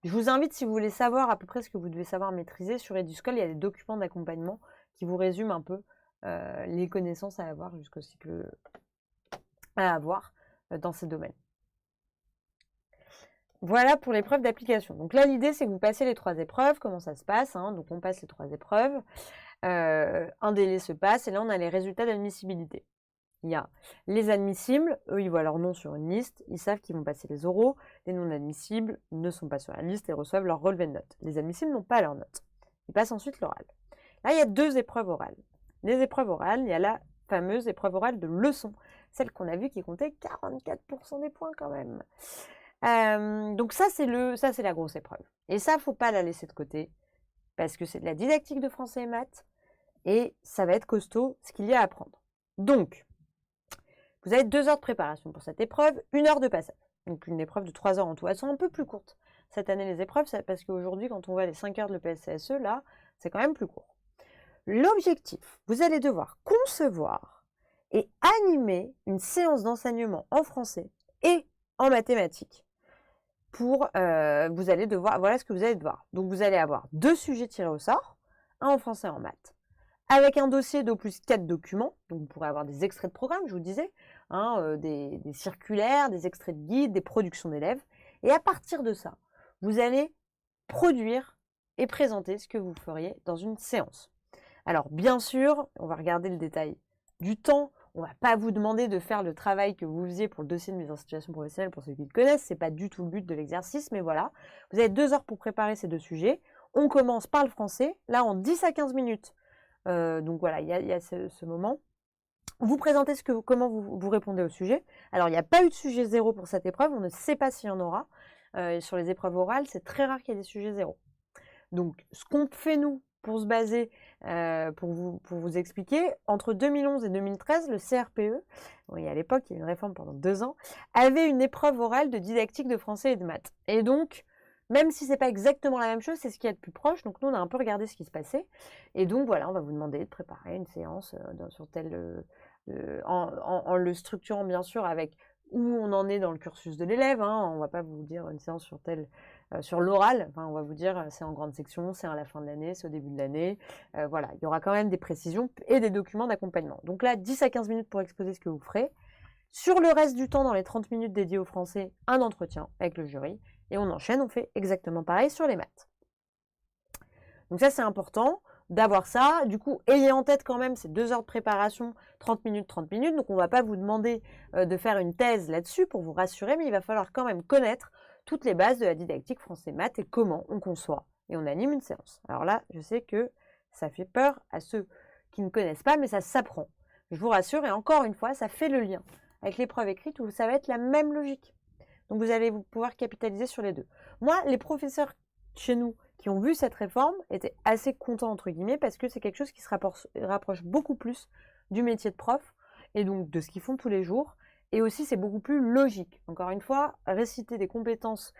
Je vous invite, si vous voulez savoir à peu près ce que vous devez savoir maîtriser, sur Eduscol, il y a des documents d'accompagnement qui vous résument un peu les connaissances à avoir jusqu'au cycle à avoir dans ces domaines. Voilà pour l'épreuve d'application. Donc là, l'idée, c'est que vous passez les 3 épreuves. Comment ça se passe, hein? Donc, on passe les 3 épreuves. Un délai se passe et là, on a les résultats d'admissibilité. Il y a les admissibles, eux, ils voient leur nom sur une liste, ils savent qu'ils vont passer les oraux. Les non admissibles ne sont pas sur la liste et reçoivent leur relevé de notes. Les admissibles n'ont pas leur note. Ils passent ensuite l'oral. Là, il y a 2 épreuves orales. Les épreuves orales, il y a la fameuse épreuve orale de leçon, celle qu'on a vue qui comptait 44% des points quand même. Donc ça, c'est la grosse épreuve. Et ça, faut pas la laisser de côté, parce que c'est de la didactique de français et maths, et ça va être costaud ce qu'il y a à apprendre. Donc, vous avez 2 heures de préparation pour cette épreuve, 1 heure de passage. Donc une épreuve de 3 heures en tout. Elles sont un peu plus courtes cette année, les épreuves, parce qu'aujourd'hui, quand on voit les 5 heures de l'EPSCSE, là, c'est quand même plus court. L'objectif, vous allez devoir concevoir et animer une séance d'enseignement en français et en mathématiques. Vous allez devoir, voilà ce que vous allez devoir. Donc vous allez avoir 2 sujets tirés au sort, un en français et en maths, avec un dossier d'au plus 4 documents. Donc vous pourrez avoir des extraits de programme, je vous disais, hein, des circulaires, des extraits de guides, des productions d'élèves. Et à partir de ça, vous allez produire et présenter ce que vous feriez dans une séance. Alors bien sûr, on va regarder le détail du temps. On ne va pas vous demander de faire le travail que vous faisiez pour le dossier de mise en situation professionnelle pour ceux qui le connaissent. Ce n'est pas du tout le but de l'exercice, mais voilà. Vous avez 2 heures pour préparer ces 2 sujets. On commence par le français, là en 10 à 15 minutes. Donc voilà, il y a ce moment. Vous présentez comment vous répondez au sujet. Alors, il n'y a pas eu de sujet 0 pour cette épreuve. On ne sait pas s'il y en aura. Sur les épreuves orales, c'est très rare qu'il y ait des sujets 0. Donc, ce qu'on fait, nous, pour se baser, pour vous expliquer, entre 2011 et 2013, le CRPE, oui, à l'époque, il y a eu une réforme pendant 2 ans, avait une épreuve orale de didactique de français et de maths. Et donc, même si ce n'est pas exactement la même chose, c'est ce qui est le plus proche. Donc, nous, on a un peu regardé ce qui se passait. Et donc, voilà, on va vous demander de préparer une séance sur tel... en le structurant, bien sûr, avec où on en est dans le cursus de l'élève. Hein. On ne va pas vous dire une séance sur l'oral. Enfin, on va vous dire c'est en grande section, c'est à la fin de l'année, c'est au début de l'année. Voilà, il y aura quand même des précisions et des documents d'accompagnement. Donc là, 10 à 15 minutes pour exposer ce que vous ferez. Sur le reste du temps, dans les 30 minutes dédiées au français, un entretien avec le jury. Et on enchaîne, on fait exactement pareil sur les maths. Donc ça, c'est important d'avoir ça. Du coup, ayez en tête quand même ces 2 heures de préparation, 30 minutes, 30 minutes. Donc on ne va pas vous demander de faire une thèse là-dessus pour vous rassurer, mais il va falloir quand même connaître toutes les bases de la didactique français-maths et comment on conçoit et on anime une séance. Alors là, je sais que ça fait peur à ceux qui ne connaissent pas, mais ça s'apprend. Je vous rassure, et encore une fois, ça fait le lien avec l'épreuve écrite où ça va être la même logique. Donc vous allez pouvoir capitaliser sur les deux. Moi, les professeurs chez nous qui ont vu cette réforme étaient assez contents, entre guillemets, parce que c'est quelque chose qui se rapproche beaucoup plus du métier de prof et donc de ce qu'ils font tous les jours. Et aussi, c'est beaucoup plus logique. Encore une fois, réciter des compétences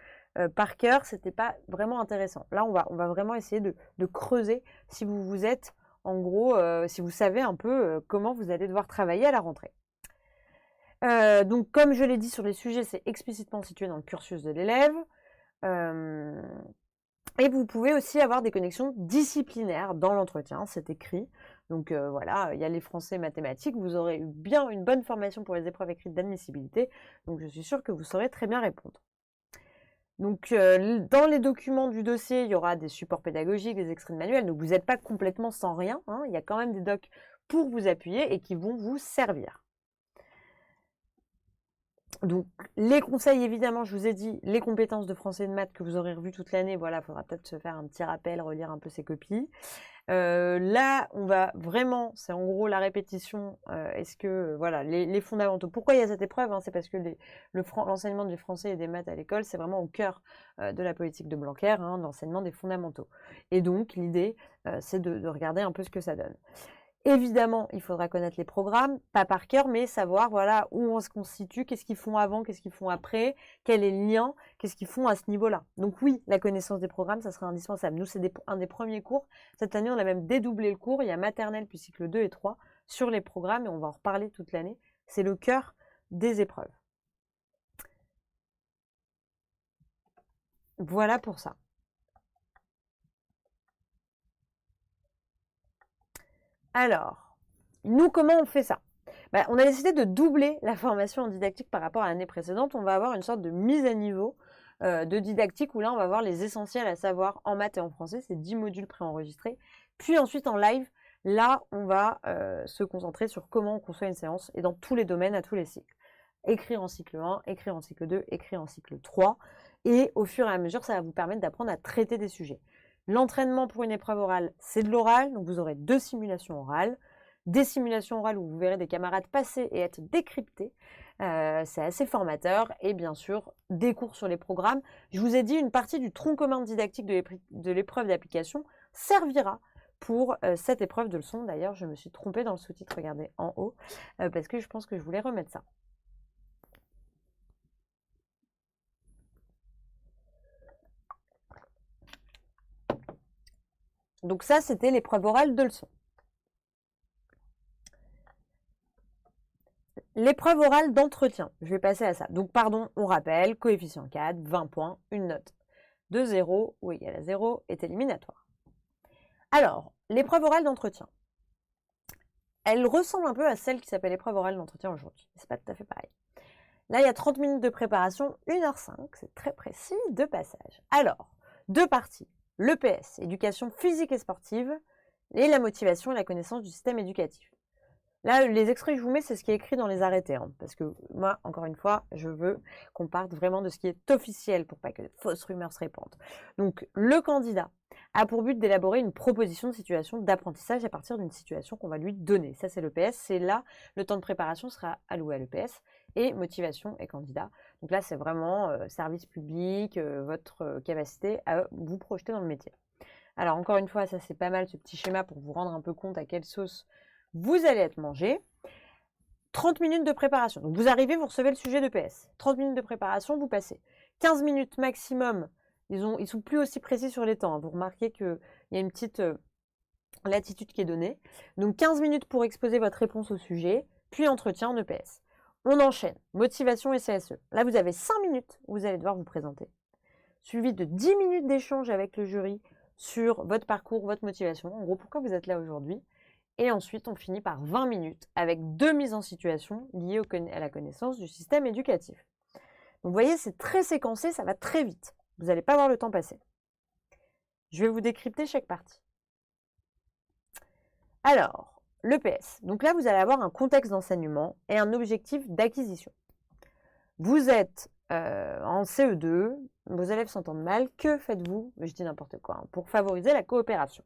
par cœur, c'était pas vraiment intéressant. Là, on va vraiment essayer de creuser si vous êtes, en gros, si vous savez un peu comment vous allez devoir travailler à la rentrée. Donc, comme je l'ai dit sur les sujets, c'est explicitement situé dans le cursus de l'élève. Et vous pouvez aussi avoir des connexions disciplinaires dans l'entretien, c'est écrit. Donc voilà, il y a les français et mathématiques, vous aurez eu bien une bonne formation pour les épreuves écrites d'admissibilité, donc je suis sûre que vous saurez très bien répondre. Donc dans les documents du dossier, il y aura des supports pédagogiques, des extraits de manuels, donc vous n'êtes pas complètement sans rien, hein, il y a quand même des docs pour vous appuyer et qui vont vous servir. Donc, les conseils, évidemment, je vous ai dit, les compétences de français et de maths que vous aurez revues toute l'année, voilà, il faudra peut-être se faire un petit rappel, relire un peu ces copies. Là, on va vraiment, c'est en gros la répétition, est-ce que, voilà, les fondamentaux. Pourquoi il y a cette épreuve, hein, c'est parce que l'enseignement du français et des maths à l'école, c'est vraiment au cœur de la politique de Blanquer, hein, l'enseignement des fondamentaux. Et donc, l'idée, c'est de regarder un peu ce que ça donne. Évidemment, il faudra connaître les programmes, pas par cœur, mais savoir voilà, où on se constitue, qu'est-ce qu'ils font avant, qu'est-ce qu'ils font après, quel est le lien, qu'est-ce qu'ils font à ce niveau-là. Donc oui, la connaissance des programmes, ça sera indispensable. Nous, c'est un des premiers cours. Cette année, on a même dédoublé le cours. Il y a maternelle, puis cycle 2 et 3 sur les programmes, et on va en reparler toute l'année. C'est le cœur des épreuves. Voilà pour ça. Alors, nous, comment on fait ça? On a décidé de doubler la formation en didactique par rapport à l'année précédente. On va avoir une sorte de mise à niveau de didactique où là, on va voir les essentiels à savoir en maths et en français. C'est 10 modules préenregistrés. Puis ensuite, en live, là, on va se concentrer sur comment on conçoit une séance et dans tous les domaines, à tous les cycles. Écrire en cycle 1, écrire en cycle 2, écrire en cycle 3. Et au fur et à mesure, ça va vous permettre d'apprendre à traiter des sujets. L'entraînement pour une épreuve orale, c'est de l'oral. Donc, vous aurez 2 simulations orales. Des simulations orales où vous verrez des camarades passer et être décryptés. C'est assez formateur. Et bien sûr, des cours sur les programmes. Je vous ai dit, une partie du tronc commun didactique de l'épreuve d'application servira pour cette épreuve de leçon. D'ailleurs, je me suis trompée dans le sous-titre, regardez en haut, parce que je pense que je voulais remettre ça. Donc ça, c'était l'épreuve orale de leçon. L'épreuve orale d'entretien, je vais passer à ça. Donc, pardon, on rappelle, coefficient 4, 20 points, une note de 0 ou égale à 0 est éliminatoire. Alors, l'épreuve orale d'entretien, elle ressemble un peu à celle qui s'appelle l'épreuve orale d'entretien aujourd'hui. C'est pas tout à fait pareil. Là, il y a 30 minutes de préparation, 1h05, c'est très précis, de passage. Alors, 2 parties, l'EPS, éducation physique et sportive, et la motivation et la connaissance du système éducatif. Là, les extraits que je vous mets, c'est ce qui est écrit dans les arrêtés. Hein, parce que moi, encore une fois, je veux qu'on parte vraiment de ce qui est officiel pour pas que de fausses rumeurs se répandent. Donc, le candidat a pour but d'élaborer une proposition de situation d'apprentissage à partir d'une situation qu'on va lui donner. Ça, c'est l'EPS. C'est là, le temps de préparation sera alloué à l'EPS. Et motivation et candidat. Donc là, c'est vraiment service public, votre capacité à vous projeter dans le métier. Alors, encore une fois, ça, c'est pas mal ce petit schéma pour vous rendre un peu compte à quelle sauce vous allez être mangé. 30 minutes de préparation. Donc vous arrivez, vous recevez le sujet de PS. 30 minutes de préparation, vous passez. 15 minutes maximum. Ils sont plus aussi précis sur les temps. Vous remarquez qu'il y a une petite latitude qui est donnée. Donc 15 minutes pour exposer votre réponse au sujet, puis entretien en EPS. On enchaîne. Motivation et CSE. Là, vous avez 5 minutes où vous allez devoir vous présenter. Suivi de 10 minutes d'échange avec le jury sur votre parcours, votre motivation. En gros, pourquoi vous êtes là aujourd'hui. Et ensuite, on finit par 20 minutes avec 2 mises en situation liées à la connaissance du système éducatif. Donc, vous voyez, c'est très séquencé, ça va très vite. Vous n'allez pas voir le temps passer. Je vais vous décrypter chaque partie. Alors, l'EPS. Donc là, vous allez avoir un contexte d'enseignement et un objectif d'acquisition. Vous êtes en CE2, vos élèves s'entendent mal. Que faites-vous? Je dis n'importe quoi, hein, pour favoriser la coopération.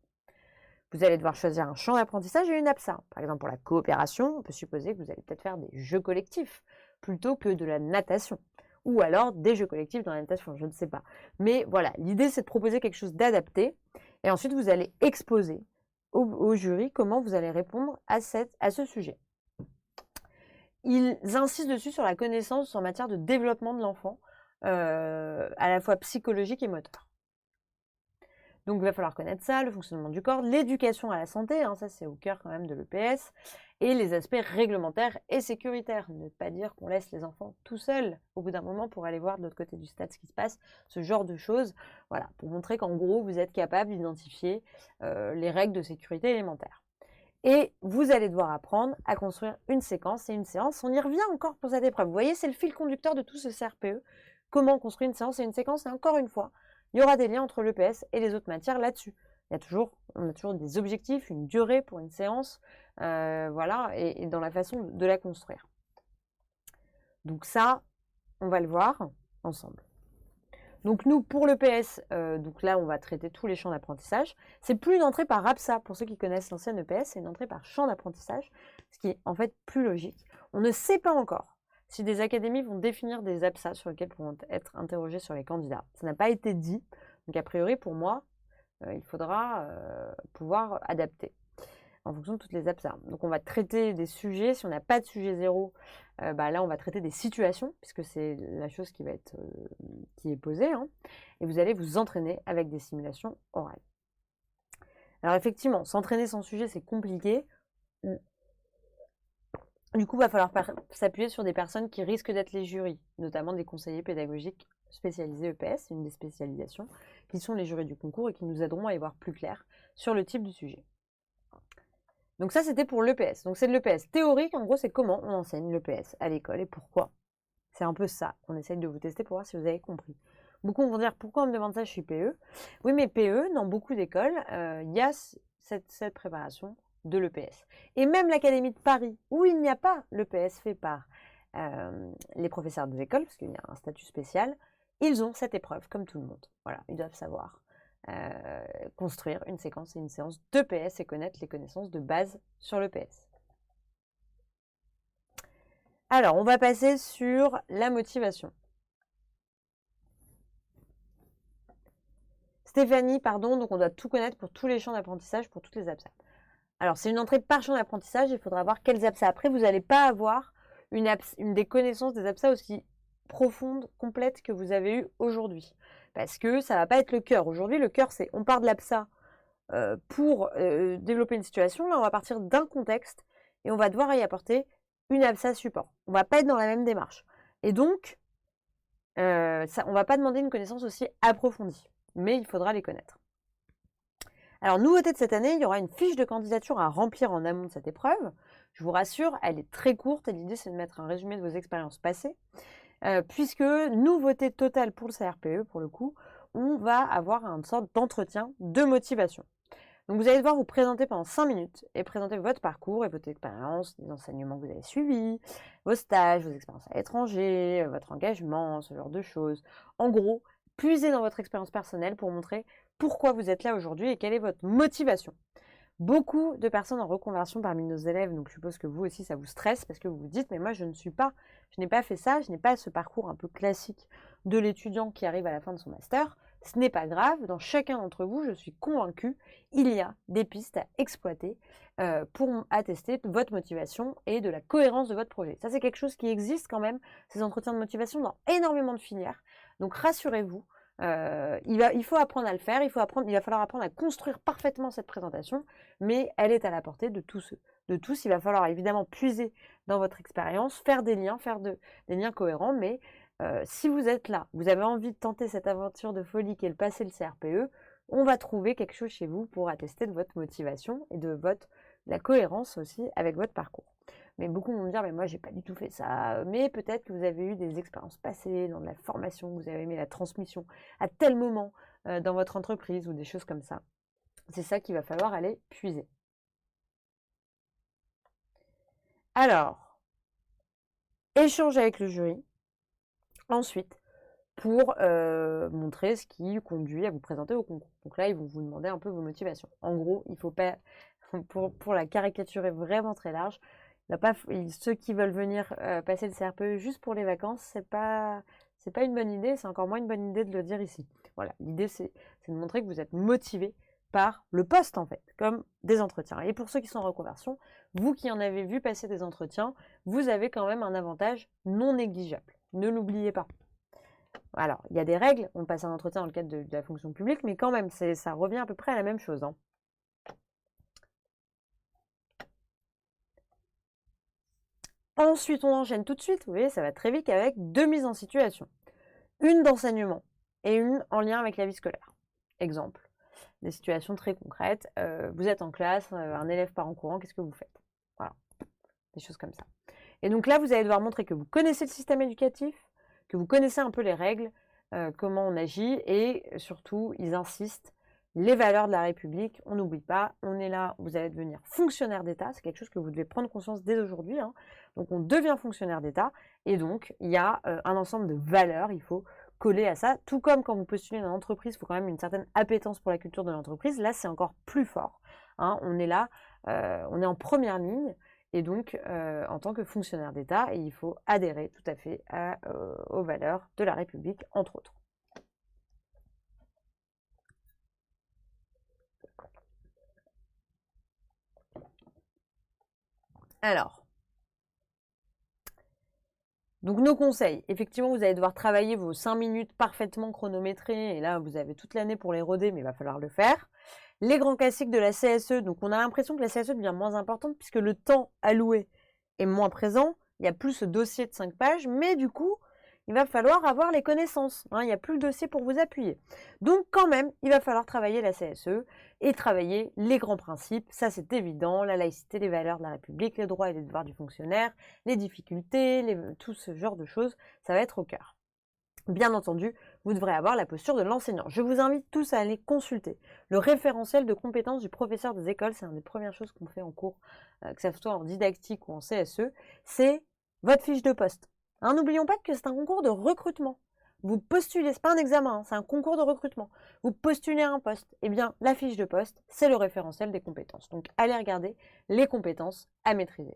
Vous allez devoir choisir un champ d'apprentissage et une APSA. Par exemple, pour la coopération, on peut supposer que vous allez peut-être faire des jeux collectifs plutôt que de la natation. Ou alors des jeux collectifs dans la natation, je ne sais pas. Mais voilà, l'idée c'est de proposer quelque chose d'adapté. Et ensuite, vous allez exposer au jury comment vous allez répondre à ce sujet. Ils insistent dessus sur la connaissance en matière de développement de l'enfant, à la fois psychologique et moteur. Donc, il va falloir connaître ça, le fonctionnement du corps, l'éducation à la santé, hein, ça c'est au cœur quand même de l'EPS, et les aspects réglementaires et sécuritaires. Ne pas dire qu'on laisse les enfants tout seuls au bout d'un moment pour aller voir de l'autre côté du stade ce qui se passe, ce genre de choses. Voilà, pour montrer qu'en gros, vous êtes capable d'identifier les règles de sécurité élémentaires. Et vous allez devoir apprendre à construire une séquence et une séance. On y revient encore pour cette épreuve. Vous voyez, c'est le fil conducteur de tout ce CRPE. Comment on construit une séance et une séquence. Et encore une fois, il y aura des liens entre l'EPS et les autres matières là-dessus. On a toujours des objectifs, une durée pour une séance, voilà, et dans la façon de la construire. Donc ça, on va le voir ensemble. Donc nous, pour l'EPS, donc là, on va traiter tous les champs d'apprentissage. C'est plus une entrée par APSA, pour ceux qui connaissent l'ancienne EPS, c'est une entrée par champ d'apprentissage, ce qui est en fait plus logique. On ne sait pas encore si des académies vont définir des APSA sur lesquels pourront être interrogés sur les candidats. Ça n'a pas été dit, donc a priori, pour moi, il faudra pouvoir adapter en fonction de toutes les APSA. Donc on va traiter des sujets, si on n'a pas de sujet zéro, là on va traiter des situations, puisque c'est la chose qui est posée, hein, et vous allez vous entraîner avec des simulations orales. Alors effectivement, s'entraîner sans sujet, c'est compliqué. Du coup, il va falloir s'appuyer sur des personnes qui risquent d'être les jurys, notamment des conseillers pédagogiques spécialisés EPS, une des spécialisations, qui sont les jurys du concours et qui nous aideront à y voir plus clair sur le type du sujet. Donc ça, c'était pour l'EPS. Donc c'est de l'EPS théorique, en gros, c'est comment on enseigne l'EPS à l'école et pourquoi. C'est un peu ça qu'on essaye de vous tester pour voir si vous avez compris. Beaucoup vont dire, pourquoi on me demande ça, je suis PE. Oui, mais PE, dans beaucoup d'écoles, il y a cette préparation de l'EPS. Et même l'Académie de Paris, où il n'y a pas l'EPS fait par les professeurs des écoles, parce qu'il y a un statut spécial, ils ont cette épreuve, comme tout le monde. Voilà, ils doivent savoir construire une séquence et une séance d'EPS et connaître les connaissances de base sur l'EPS. Alors, on va passer sur la motivation. Stéphanie, pardon, donc on doit tout connaître pour tous les champs d'apprentissage, pour toutes les APSA. Alors, c'est une entrée par champ d'apprentissage, il faudra voir quelles APSA. Après, vous n'allez pas avoir une des connaissances des APSA aussi profondes, complètes que vous avez eues aujourd'hui. Parce que ça ne va pas être le cœur. Aujourd'hui, le cœur, c'est on part de l'APSA pour développer une situation. Là, on va partir d'un contexte et on va devoir y apporter une APSA support. On ne va pas être dans la même démarche. Et donc, on ne va pas demander une connaissance aussi approfondie, mais il faudra les connaître. Alors, nouveauté de cette année, il y aura une fiche de candidature à remplir en amont de cette épreuve. Je vous rassure, elle est très courte et l'idée, c'est de mettre un résumé de vos expériences passées. Puisque, nouveauté totale pour le CRPE, pour le coup, on va avoir une sorte d'entretien de motivation. Donc, vous allez devoir vous présenter pendant 5 minutes et présenter votre parcours et votre expérience, les enseignements que vous avez suivis, vos stages, vos expériences à l'étranger, votre engagement, ce genre de choses. En gros, puisez dans votre expérience personnelle pour montrer pourquoi vous êtes là aujourd'hui et quelle est votre motivation. Beaucoup de personnes en reconversion parmi nos élèves, donc je suppose que vous aussi ça vous stresse parce que vous vous dites mais moi je n'ai pas fait ça, je n'ai pas ce parcours un peu classique de l'étudiant qui arrive à la fin de son master. Ce n'est pas grave, dans chacun d'entre vous, je suis convaincue, il y a des pistes à exploiter pour attester de votre motivation et de la cohérence de votre projet. Ça c'est quelque chose qui existe quand même, ces entretiens de motivation dans énormément de filières, donc rassurez-vous. Il faut apprendre à le faire, il va falloir apprendre à construire parfaitement cette présentation, mais elle est à la portée de tous. Il va falloir évidemment puiser dans votre expérience, faire des liens cohérents, mais si vous êtes là, vous avez envie de tenter cette aventure de folie qu'est le passer le CRPE, on va trouver quelque chose chez vous pour attester de votre motivation et de la cohérence aussi avec votre parcours. Mais beaucoup vont me dire, mais moi, j'ai pas du tout fait ça. Mais peut-être que vous avez eu des expériences passées dans de la formation, vous avez aimé la transmission à tel moment dans votre entreprise ou des choses comme ça. C'est ça qu'il va falloir aller puiser. Alors, échange avec le jury. Ensuite, pour montrer ce qui conduit à vous présenter au concours. Donc là, ils vont vous demander un peu vos motivations. En gros, il ne faut pas, pour la caricaturer vraiment très large, ceux qui veulent venir passer le CRPE juste pour les vacances, c'est pas une bonne idée, c'est encore moins une bonne idée de le dire ici. Voilà, l'idée c'est de montrer que vous êtes motivé par le poste en fait, comme des entretiens. Et pour ceux qui sont en reconversion, vous qui en avez vu passer des entretiens, vous avez quand même un avantage non négligeable. Ne l'oubliez pas. Alors, il y a des règles, on passe un entretien dans le cadre de la fonction publique, mais quand même, ça revient à peu près à la même chose, hein. Ensuite, on enchaîne tout de suite, vous voyez, ça va très vite avec 2 mises en situation. Une d'enseignement et une en lien avec la vie scolaire. Exemple, des situations très concrètes. Vous êtes en classe, un élève part en courant, qu'est-ce que vous faites? Voilà, des choses comme ça. Et donc là, vous allez devoir montrer que vous connaissez le système éducatif, que vous connaissez un peu les règles, comment on agit, et surtout, ils insistent, les valeurs de la République, on n'oublie pas, on est là, vous allez devenir fonctionnaire d'État, c'est quelque chose que vous devez prendre conscience dès aujourd'hui, hein. Donc on devient fonctionnaire d'État, et donc il y a un ensemble de valeurs, il faut coller à ça, tout comme quand vous postulez dans une entreprise, il faut quand même une certaine appétence pour la culture de l'entreprise, là c'est encore plus fort, hein. On est là, on est en première ligne, et donc, en tant que fonctionnaire d'État, il faut adhérer tout à fait aux valeurs de la République, entre autres. Alors, donc nos conseils. Effectivement, vous allez devoir travailler vos 5 minutes parfaitement chronométrées, et là, vous avez toute l'année pour les roder, mais il va falloir le faire. Les grands classiques de la CSE, donc on a l'impression que la CSE devient moins importante puisque le temps alloué est moins présent. Il n'y a plus ce dossier de 5 pages, mais du coup, il va falloir avoir les connaissances, hein, il n'y a plus le dossier pour vous appuyer. Donc quand même, il va falloir travailler la CSE et travailler les grands principes, ça c'est évident, la laïcité, les valeurs de la République, les droits et les devoirs du fonctionnaire, les difficultés, tout ce genre de choses, ça va être au cœur. Bien entendu, vous devrez avoir la posture de l'enseignant. Je vous invite tous à aller consulter le référentiel de compétences du professeur des écoles. C'est une des premières choses qu'on fait en cours, que ce soit en didactique ou en CSE. C'est votre fiche de poste. Hein, n'oublions pas que c'est un concours de recrutement. Vous postulez, c'est pas un examen, hein, c'est un concours de recrutement. Vous postulez un poste. Eh bien, la fiche de poste, c'est le référentiel des compétences. Donc, allez regarder les compétences à maîtriser.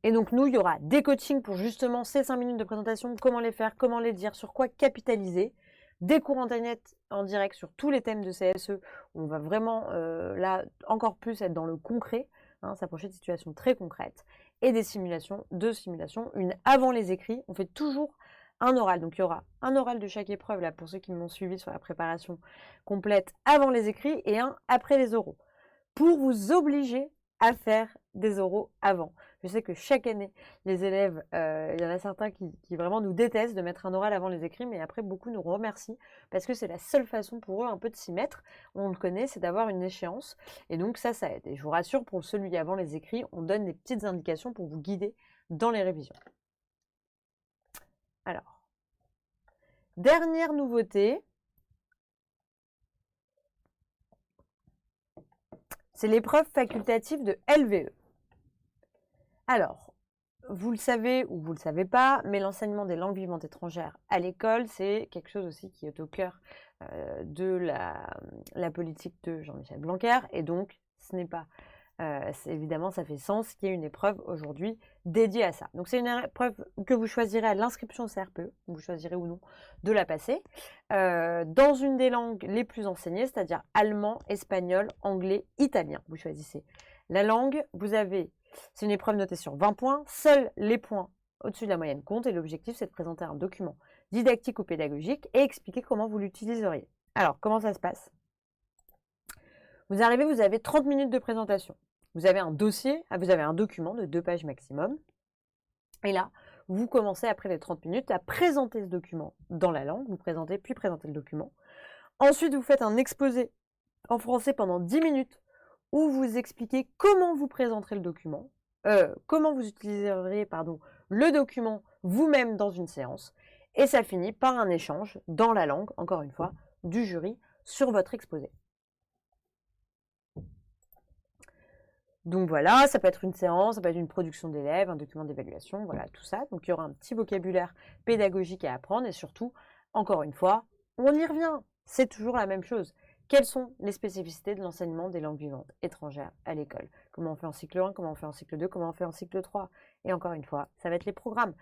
Et donc nous, il y aura des coachings pour justement ces 5 minutes de présentation, comment les faire, comment les dire, sur quoi capitaliser, des cours internet en direct sur tous les thèmes de CSE, on va vraiment là encore plus être dans le concret, hein, s'approcher de situations très concrètes, et des simulations, deux simulations, une avant les écrits, on fait toujours un oral, donc il y aura un oral de chaque épreuve, là pour ceux qui m'ont suivi sur la préparation complète avant les écrits, et un après les oraux, pour vous obliger à faire des oraux avant. Je sais que chaque année, les élèves, il y en a certains qui vraiment nous détestent de mettre un oral avant les écrits, mais après beaucoup nous remercient parce que c'est la seule façon pour eux un peu de s'y mettre. On le connaît, c'est d'avoir une échéance. Et donc ça aide. Et je vous rassure, pour celui avant les écrits, on donne des petites indications pour vous guider dans les révisions. Alors, dernière nouveauté, c'est l'épreuve facultative de LVE. Alors, vous le savez ou vous ne le savez pas, mais l'enseignement des langues vivantes étrangères à l'école, c'est quelque chose aussi qui est au cœur de la politique de Jean-Michel Blanquer. Et donc, ce n'est pas... évidemment, ça fait sens qu'il y ait une épreuve aujourd'hui dédiée à ça. Donc, c'est une épreuve que vous choisirez à l'inscription au CRPE, vous choisirez ou non de la passer, dans une des langues les plus enseignées, c'est-à-dire allemand, espagnol, anglais, italien. Vous choisissez la langue, c'est une épreuve notée sur 20 points, seuls les points au-dessus de la moyenne comptent, et l'objectif, c'est de présenter un document didactique ou pédagogique et expliquer comment vous l'utiliseriez. Alors, comment ça se passe? Vous arrivez, vous avez 30 minutes de présentation. Vous avez un dossier, vous avez un document de 2 pages maximum. Et là, vous commencez après les 30 minutes à présenter ce document dans la langue. Vous présentez, puis présentez le document. Ensuite, vous faites un exposé en français pendant 10 minutes où vous expliquez comment vous présenterez le document, comment vous utiliserez le document vous-même dans une séance. Et ça finit par un échange dans la langue, encore une fois, du jury sur votre exposé. Donc voilà, ça peut être une séance, ça peut être une production d'élèves, un document d'évaluation, voilà, tout ça. Donc il y aura un petit vocabulaire pédagogique à apprendre et surtout, encore une fois, on y revient, c'est toujours la même chose. Quelles sont les spécificités de l'enseignement des langues vivantes étrangères à l'école? Comment on fait en cycle 1, comment on fait en cycle 2, comment on fait en cycle 3? Et encore une fois, ça va être les programmes.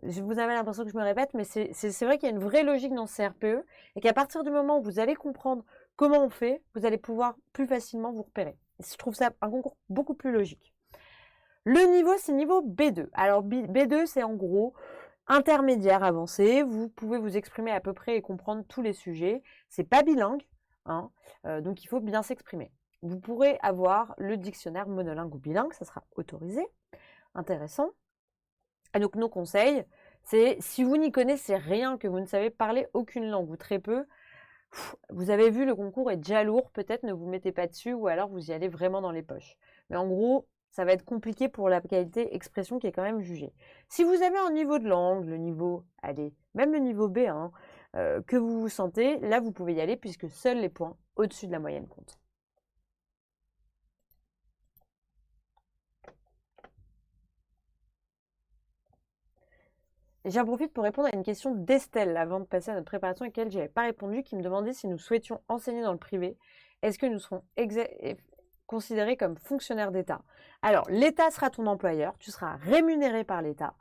Vous avez l'impression que je me répète, mais c'est vrai qu'il y a une vraie logique dans ce CRPE et qu'à partir du moment où vous allez comprendre comment on fait, vous allez pouvoir plus facilement vous repérer. Je trouve ça un concours beaucoup plus logique. Le niveau, c'est niveau B2. Alors B2, c'est en gros intermédiaire avancé. Vous pouvez vous exprimer à peu près et comprendre tous les sujets. C'est pas bilingue, hein, donc il faut bien s'exprimer. Vous pourrez avoir le dictionnaire monolingue ou bilingue, ça sera autorisé. Intéressant. Et donc nos conseils, c'est si vous n'y connaissez rien, que vous ne savez parler aucune langue ou très peu, vous avez vu, le concours est déjà lourd, peut-être ne vous mettez pas dessus ou alors vous y allez vraiment dans les poches. Mais en gros, ça va être compliqué pour la qualité expression qui est quand même jugée. Si vous avez un niveau de langue, le niveau, allez, même le niveau B1, que vous vous sentez, là vous pouvez y aller puisque seuls les points au-dessus de la moyenne comptent. Et j'en profite pour répondre à une question d'Estelle avant de passer à notre préparation à laquelle je n'avais pas répondu, qui me demandait si nous souhaitions enseigner dans le privé. Est-ce que nous serons considérés comme fonctionnaires d'État? Alors, l'État sera ton employeur, tu seras rémunéré par l'État,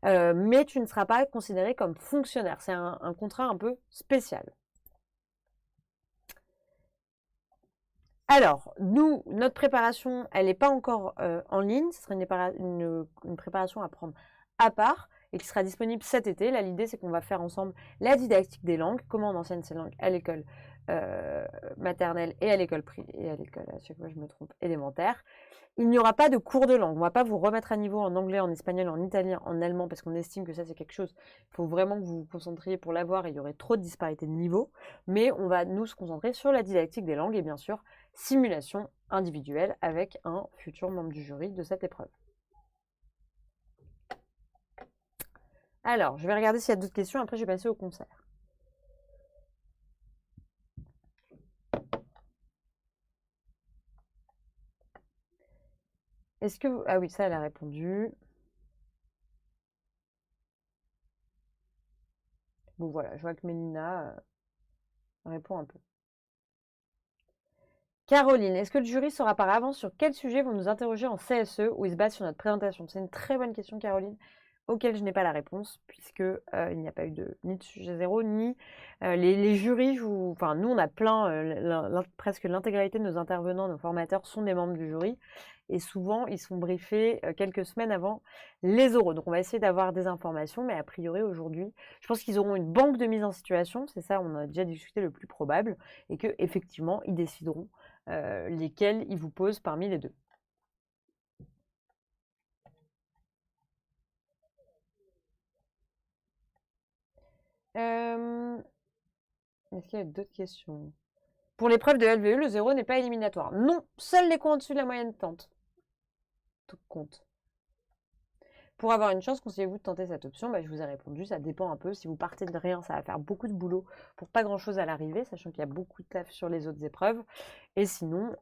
mais tu ne seras pas considéré comme fonctionnaire. C'est un contrat un peu spécial. Alors, nous, notre préparation, elle n'est pas encore en ligne. Ce sera une préparation à prendre à part et qui sera disponible cet été. Là, l'idée, c'est qu'on va faire ensemble la didactique des langues, comment on enseigne ces langues à l'école maternelle et à l'école à chaque fois je me trompe, élémentaire. Il n'y aura pas de cours de langue. On ne va pas vous remettre à niveau en anglais, en espagnol, en italien, en allemand, parce qu'on estime que ça, c'est quelque chose, il faut vraiment que vous vous concentriez pour l'avoir et il y aurait trop de disparité de niveau. Mais on va nous se concentrer sur la didactique des langues et bien sûr, simulation individuelle avec un futur membre du jury de cette épreuve. Alors, je vais regarder s'il y a d'autres questions, après je vais passer au concert. Est-ce que vous... Ah oui, ça, elle a répondu. Bon, voilà, je vois que Mélina répond un peu. Caroline, est-ce que le jury saura par avance sur quel sujet vont nous interroger en CSE ou ils se basent sur notre présentation? C'est une très bonne question, Caroline, auquel je n'ai pas la réponse, puisque il n'y a pas eu ni de sujet zéro, ni les jurys. Enfin, nous, on a plein, presque l'intégralité de nos intervenants, nos formateurs sont des membres du jury, et souvent, ils sont briefés quelques semaines avant les oraux. Donc, on va essayer d'avoir des informations, mais a priori, aujourd'hui, je pense qu'ils auront une banque de mise en situation, c'est ça, on a déjà discuté le plus probable, et qu'effectivement, ils décideront lesquels ils vous posent parmi les deux. Est-ce qu'il y a d'autres questions? Pour l'épreuve de LVE, le 0 n'est pas éliminatoire. Non, seuls les cours au-dessus de la moyenne tentent. Tout compte. Pour avoir une chance, conseillez-vous de tenter cette option? Je vous ai répondu, ça dépend un peu. Si vous partez de rien, ça va faire beaucoup de boulot pour pas grand-chose à l'arrivée, sachant qu'il y a beaucoup de taf sur les autres épreuves. Et sinon,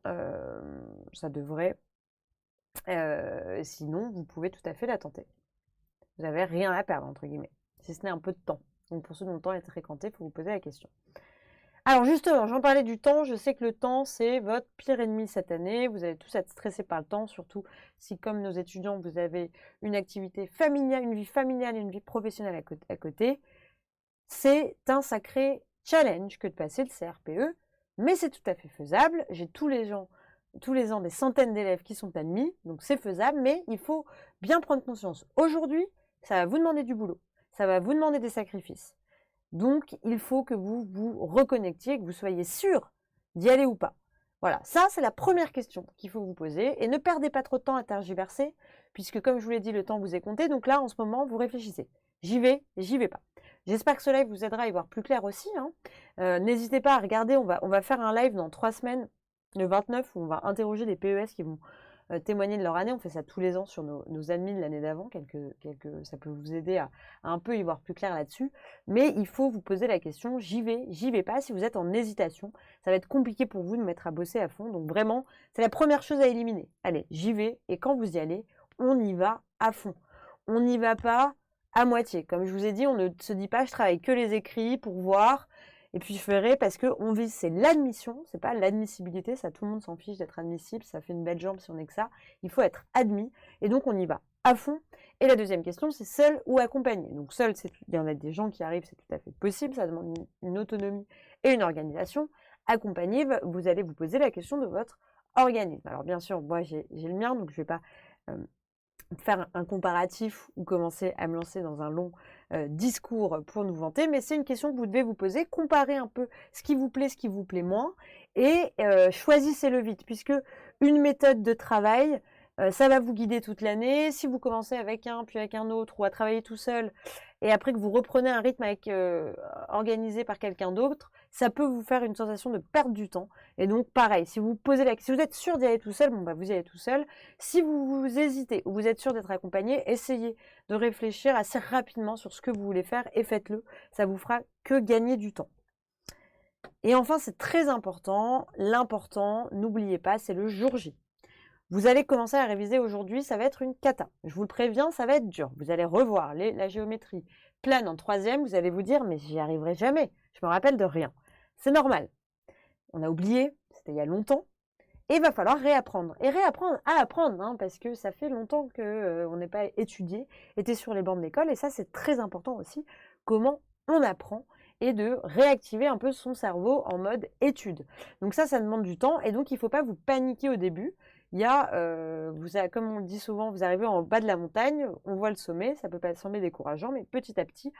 ça devrait... sinon, vous pouvez tout à fait la tenter. Vous n'avez rien à perdre, entre guillemets, si ce n'est un peu de temps. Donc pour ceux dont le temps est fréquenté, il faut vous poser la question. Alors justement, j'en parlais du temps, je sais que le temps, c'est votre pire ennemi cette année. Vous allez tous être stressés par le temps, surtout si, comme nos étudiants, vous avez une activité familiale, une vie familiale et une vie professionnelle à côté. C'est un sacré challenge que de passer le CRPE, mais c'est tout à fait faisable. J'ai tous les ans des centaines d'élèves qui sont admis, donc c'est faisable, mais il faut bien prendre conscience. Aujourd'hui, ça va vous demander du boulot, ça va vous demander des sacrifices. Donc, il faut que vous vous reconnectiez, que vous soyez sûr d'y aller ou pas. Voilà, ça c'est la première question qu'il faut vous poser. Et ne perdez pas trop de temps à tergiverser, puisque comme je vous l'ai dit, le temps vous est compté. Donc là, en ce moment, vous réfléchissez. J'y vais pas. J'espère que ce live vous aidera à y voir plus clair aussi. N'hésitez pas à regarder, on va faire un live dans 3 semaines, le 29, où on va interroger des PES qui vont témoigner de leur année. On fait ça tous les ans sur nos admis de l'année d'avant. Ça peut vous aider à un peu y voir plus clair là-dessus. Mais il faut vous poser la question, j'y vais pas. Si vous êtes en hésitation, ça va être compliqué pour vous de mettre à bosser à fond. Donc vraiment, c'est la première chose à éliminer. Allez, j'y vais. Et quand vous y allez, on y va à fond. On n'y va pas à moitié. Comme je vous ai dit, on ne se dit pas, je travaille que les écrits pour voir. Et puis je ferai parce qu'on vise, c'est l'admission, c'est pas l'admissibilité, ça tout le monde s'en fiche d'être admissible, ça fait une belle jambe si on est que ça. Il faut être admis et donc on y va à fond. Et la deuxième question, c'est seul ou accompagné. Donc seul, il y en a des gens qui arrivent, c'est tout à fait possible, ça demande une autonomie et une organisation. Accompagné, vous allez vous poser la question de votre organisme. Alors bien sûr, moi j'ai le mien, donc je vais pas faire un comparatif ou commencer à me lancer dans un long discours pour nous vanter, mais c'est une question que vous devez vous poser, comparer un peu ce qui vous plaît moins, et choisissez-le vite, puisque une méthode de travail, ça va vous guider toute l'année. Si vous commencez avec un, puis avec un autre, ou à travailler tout seul, et après que vous reprenez un rythme organisé par quelqu'un d'autre, ça peut vous faire une sensation de perte du temps. Et donc, pareil, si vous êtes sûr d'y aller tout seul, bon, bah, vous y allez tout seul. Si vous hésitez ou vous êtes sûr d'être accompagné, essayez de réfléchir assez rapidement sur ce que vous voulez faire et faites-le. Ça vous fera que gagner du temps. Et enfin, c'est très important, l'important, n'oubliez pas, c'est le jour J. Vous allez commencer à réviser aujourd'hui, ça va être une cata. Je vous le préviens, ça va être dur. Vous allez revoir la géométrie plane en 3e, vous allez vous dire, mais j'y arriverai jamais, je me rappelle de rien. C'est normal. On a oublié, c'était il y a longtemps, et il va falloir réapprendre. Et réapprendre à apprendre, hein, parce que ça fait longtemps qu'on n'est pas étudié, était sur les bancs de l'école, et ça c'est très important aussi, comment on apprend, et de réactiver un peu son cerveau en mode étude. Donc ça demande du temps, et donc il ne faut pas vous paniquer au début. Il y a, comme on le dit souvent, vous arrivez en bas de la montagne, on voit le sommet, ça peut pas sembler décourageant, mais petit à petit,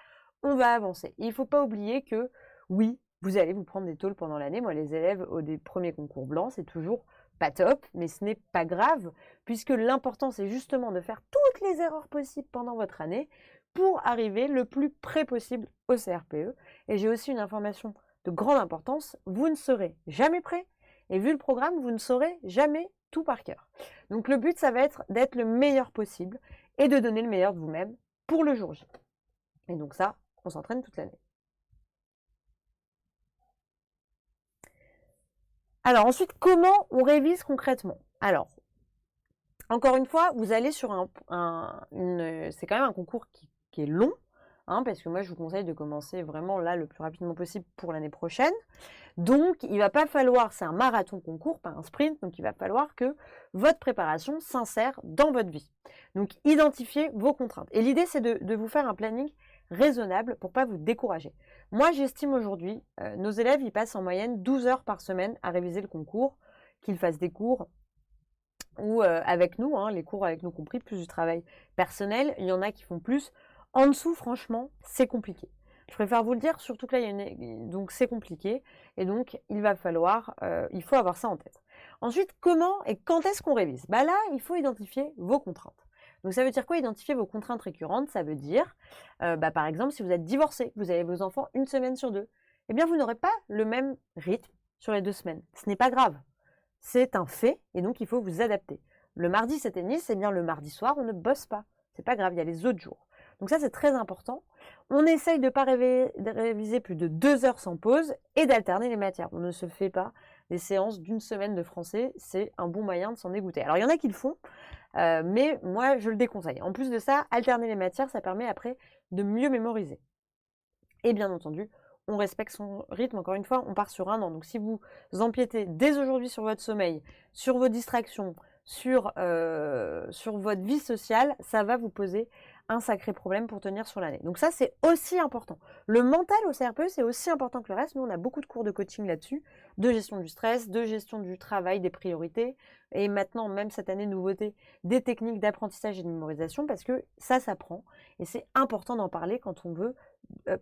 on va avancer. Et il ne faut pas oublier que, oui, vous allez vous prendre des tôles pendant l'année. Moi, les élèves des premiers concours blancs, c'est toujours pas top, mais ce n'est pas grave, puisque l'important, c'est justement de faire toutes les erreurs possibles pendant votre année pour arriver le plus près possible au CRPE. Et j'ai aussi une information de grande importance, vous ne serez jamais prêt, et vu le programme, vous ne saurez jamais tout par cœur. Donc le but, ça va être d'être le meilleur possible et de donner le meilleur de vous-même pour le jour J. Et donc ça, on s'entraîne toute l'année. Alors ensuite, comment on révise concrètement? Alors, encore une fois, vous allez sur c'est quand même un concours qui est long, hein, parce que moi je vous conseille de commencer vraiment là le plus rapidement possible pour l'année prochaine. Donc il va pas falloir, c'est un marathon concours, pas un sprint, donc il va falloir que votre préparation s'insère dans votre vie. Donc identifiez vos contraintes. Et l'idée c'est de vous faire un planning raisonnable pour pas vous décourager. Moi j'estime aujourd'hui, nos élèves ils passent en moyenne 12 heures par semaine à réviser le concours, qu'ils fassent des cours ou avec nous, hein, les cours avec nous compris, plus du travail personnel. Il y en a qui font plus. En dessous, franchement, c'est compliqué. Je préfère vous le dire, surtout que là, donc c'est compliqué. Et donc, il faut avoir ça en tête. Ensuite, comment et quand est-ce qu'on révise? Bah là, il faut identifier vos contraintes. Donc, ça veut dire quoi, identifier vos contraintes récurrentes? Ça veut dire, par exemple, si vous êtes divorcé, vous avez vos enfants une semaine sur deux, eh bien, vous n'aurez pas le même rythme sur les 2 semaines. Ce n'est pas grave. C'est un fait, et donc il faut vous adapter. Le mardi, c'est tennis, et bien le mardi soir, on ne bosse pas. C'est pas grave, il y a les autres jours. Donc ça, c'est très important. On essaye de ne pas réviser plus de 2 heures sans pause et d'alterner les matières. On ne se fait pas des séances d'une semaine de français. C'est un bon moyen de s'en dégoûter. Alors, il y en a qui le font, mais moi, je le déconseille. En plus de ça, alterner les matières, ça permet après de mieux mémoriser. Et bien entendu, on respecte son rythme. Encore une fois, on part sur 1 an. Donc, si vous empiétez dès aujourd'hui sur votre sommeil, sur vos distractions, sur votre vie sociale, ça va vous poser un sacré problème pour tenir sur l'année. Donc ça, c'est aussi important. Le mental au CRPE, c'est aussi important que le reste. Nous, on a beaucoup de cours de coaching là-dessus, de gestion du stress, de gestion du travail, des priorités. Et maintenant, même cette année, nouveauté, des techniques d'apprentissage et de mémorisation, parce que ça s'apprend. Et c'est important d'en parler quand on veut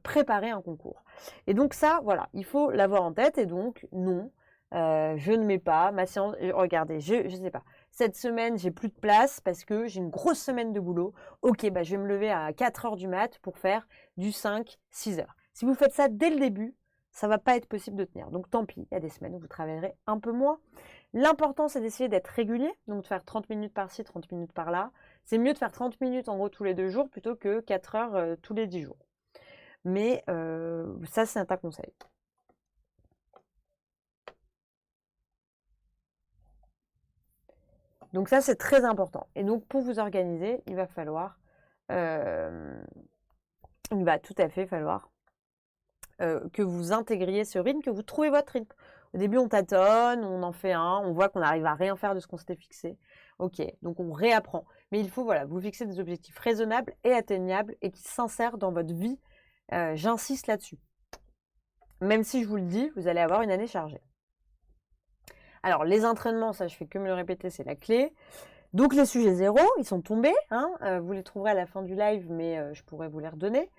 préparer un concours. Et donc ça, voilà, il faut l'avoir en tête. Et donc, non, je ne mets pas ma séance. Regardez, je sais pas. Cette semaine, j'ai plus de place parce que j'ai une grosse semaine de boulot. Ok, bah, je vais me lever à 4 heures du mat pour faire du 5-6 heures. Si vous faites ça dès le début, ça va pas être possible de tenir. Donc tant pis, il y a des semaines où vous travaillerez un peu moins. L'important, c'est d'essayer d'être régulier, donc de faire 30 minutes par-ci, 30 minutes par-là. C'est mieux de faire 30 minutes en gros tous les 2 jours plutôt que 4 heures tous les 10 jours. Mais ça, c'est un conseil. Donc ça, c'est très important. Et donc, pour vous organiser, il va tout à fait falloir que vous intégriez ce rythme, que vous trouvez votre rythme. Au début, on tâtonne, on en fait un, on voit qu'on n'arrive à rien faire de ce qu'on s'était fixé. Ok, donc on réapprend. Mais il faut vous fixer des objectifs raisonnables et atteignables et qui s'insèrent dans votre vie. J'insiste là-dessus. Même si je vous le dis, vous allez avoir une année chargée. Alors, les entraînements, ça je fais que me le répéter, c'est la clé. Donc les sujets zéro, ils sont tombés, hein, vous les trouverez à la fin du live, mais je pourrais vous les redonner.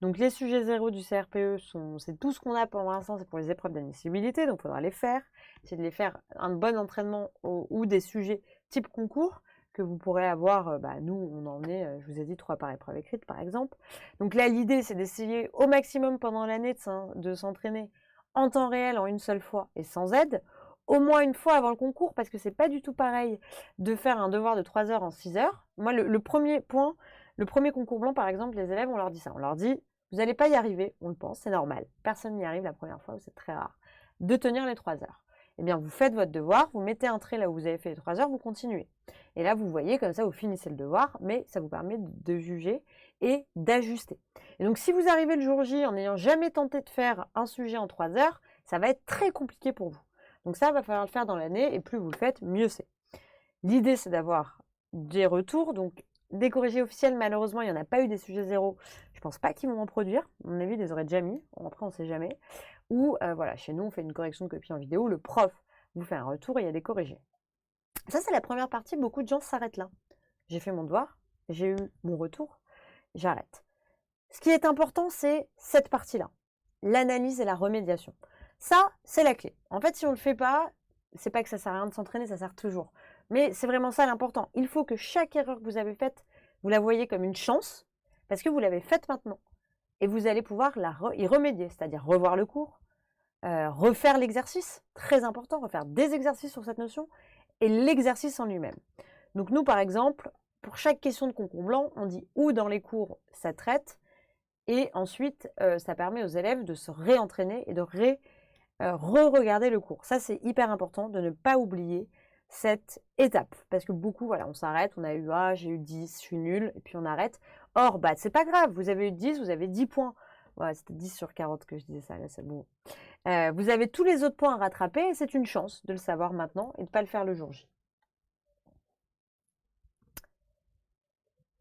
Donc les sujets zéro du CRPE, c'est tout ce qu'on a pour l'instant, c'est pour les épreuves d'admissibilité, donc il faudra les faire. C'est de les faire un bon entraînement ou des sujets type concours que vous pourrez avoir, nous on en est, je vous ai dit 3 par épreuve écrite par exemple. Donc là l'idée c'est d'essayer au maximum pendant l'année de s'entraîner en temps réel en une seule fois et sans aide, au moins une fois avant le concours, parce que c'est pas du tout pareil de faire un devoir de 3 heures en 6 heures. Moi le premier point, le premier concours blanc par exemple, les élèves on leur dit ça, on leur dit vous n'allez pas y arriver, on le pense, c'est normal, personne n'y arrive la première fois, c'est très rare, de tenir les 3 heures. Eh bien vous faites votre devoir, vous mettez un trait là où vous avez fait les 3 heures, vous continuez. Et là vous voyez comme ça vous finissez le devoir, mais ça vous permet de juger et d'ajuster. Et donc si vous arrivez le jour J en n'ayant jamais tenté de faire un sujet en 3 heures, ça va être très compliqué pour vous. Donc ça, va falloir le faire dans l'année, et plus vous le faites, mieux c'est. L'idée, c'est d'avoir des retours, donc des corrigés officiels, malheureusement, il n'y en a pas eu des sujets zéro. Je ne pense pas qu'ils vont en produire, à mon avis, ils les auraient déjà mis, après on ne sait jamais. Ou, voilà, chez nous, on fait une correction de copie en vidéo, le prof vous fait un retour et il y a des corrigés. Ça, c'est la première partie, beaucoup de gens s'arrêtent là. J'ai fait mon devoir, j'ai eu mon retour, j'arrête. Ce qui est important, c'est cette partie-là, l'analyse et la remédiation. Ça, c'est la clé. En fait, si on ne le fait pas, c'est pas que ça sert à rien de s'entraîner, ça sert toujours. Mais c'est vraiment ça l'important. Il faut que chaque erreur que vous avez faite, vous la voyez comme une chance, parce que vous l'avez faite maintenant. Et vous allez pouvoir y remédier, c'est-à-dire revoir le cours, refaire l'exercice, très important, refaire des exercices sur cette notion, et l'exercice en lui-même. Donc nous, par exemple, pour chaque question de concours blanc, on dit où dans les cours ça traite, et ensuite, ça permet aux élèves de se réentraîner et de re-regarder le cours. Ça, c'est hyper important de ne pas oublier cette étape. Parce que beaucoup, voilà, on s'arrête, on a eu « Ah, j'ai eu 10, je suis nul », et puis on arrête. Or, c'est pas grave, vous avez eu 10, vous avez 10 points. Ouais, c'était 10 sur 40 que je disais ça, là, c'est bon. Vous avez tous les autres points à rattraper, et c'est une chance de le savoir maintenant et de ne pas le faire le jour J.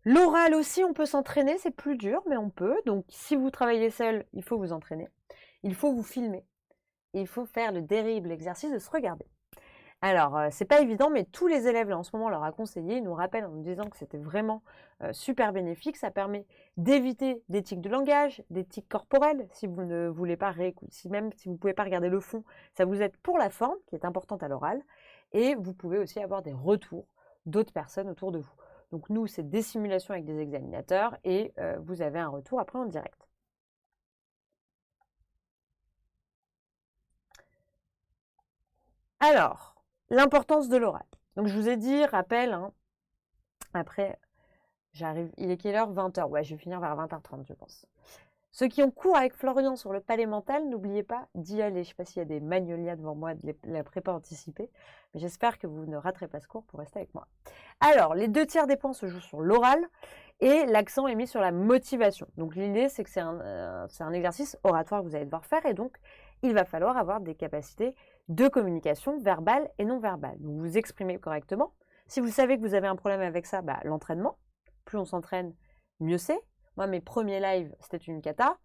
L'oral aussi, on peut s'entraîner, c'est plus dur, mais on peut. Donc, si vous travaillez seul, il faut vous entraîner. Il faut vous filmer. Et il faut faire le terrible exercice de se regarder. Alors, c'est pas évident, mais tous les élèves, là, en ce moment, on leur a conseillé. Ils nous rappellent en nous disant que c'était vraiment super bénéfique. Ça permet d'éviter des tics de langage, des tics corporels, si vous ne voulez pas réécouter, même si vous ne pouvez pas regarder le fond. Ça vous aide pour la forme, qui est importante à l'oral. Et vous pouvez aussi avoir des retours d'autres personnes autour de vous. Donc nous, c'est des simulations avec des examinateurs et vous avez un retour après en direct. Alors, l'importance de l'oral. Donc je vous ai dit, rappel, hein, après, j'arrive, il est quelle heure? 20h, ouais, je vais finir vers 20h30, je pense. Ceux qui ont cours avec Florian sur le palais mental, n'oubliez pas d'y aller. Je ne sais pas s'il y a des magnolias devant moi, de la prépa anticipée, mais j'espère que vous ne raterez pas ce cours pour rester avec moi. Alors, les 2/3 des points se jouent sur l'oral et l'accent est mis sur la motivation. Donc l'idée, c'est que c'est un exercice oratoire que vous allez devoir faire et donc il va falloir avoir des capacités de communication verbale et non verbale. Donc vous exprimez correctement. Si vous savez que vous avez un problème avec ça, l'entraînement. Plus on s'entraîne, mieux c'est. Moi, mes premiers lives, c'était une cata.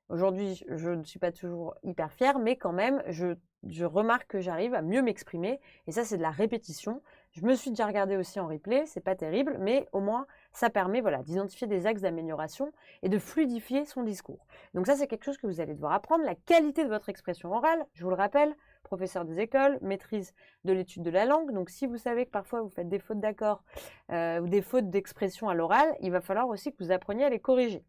Aujourd'hui, je ne suis pas toujours hyper fière, mais quand même, je remarque que j'arrive à mieux m'exprimer. Et ça, c'est de la répétition. Je me suis déjà regardée aussi en replay, c'est pas terrible, mais au moins, ça permet d'identifier des axes d'amélioration et de fluidifier son discours. Donc ça, c'est quelque chose que vous allez devoir apprendre. La qualité de votre expression orale, je vous le rappelle, professeur des écoles, maîtrise de l'étude de la langue. Donc si vous savez que parfois vous faites des fautes d'accord ou des fautes d'expression à l'oral, il va falloir aussi que vous appreniez à les corriger.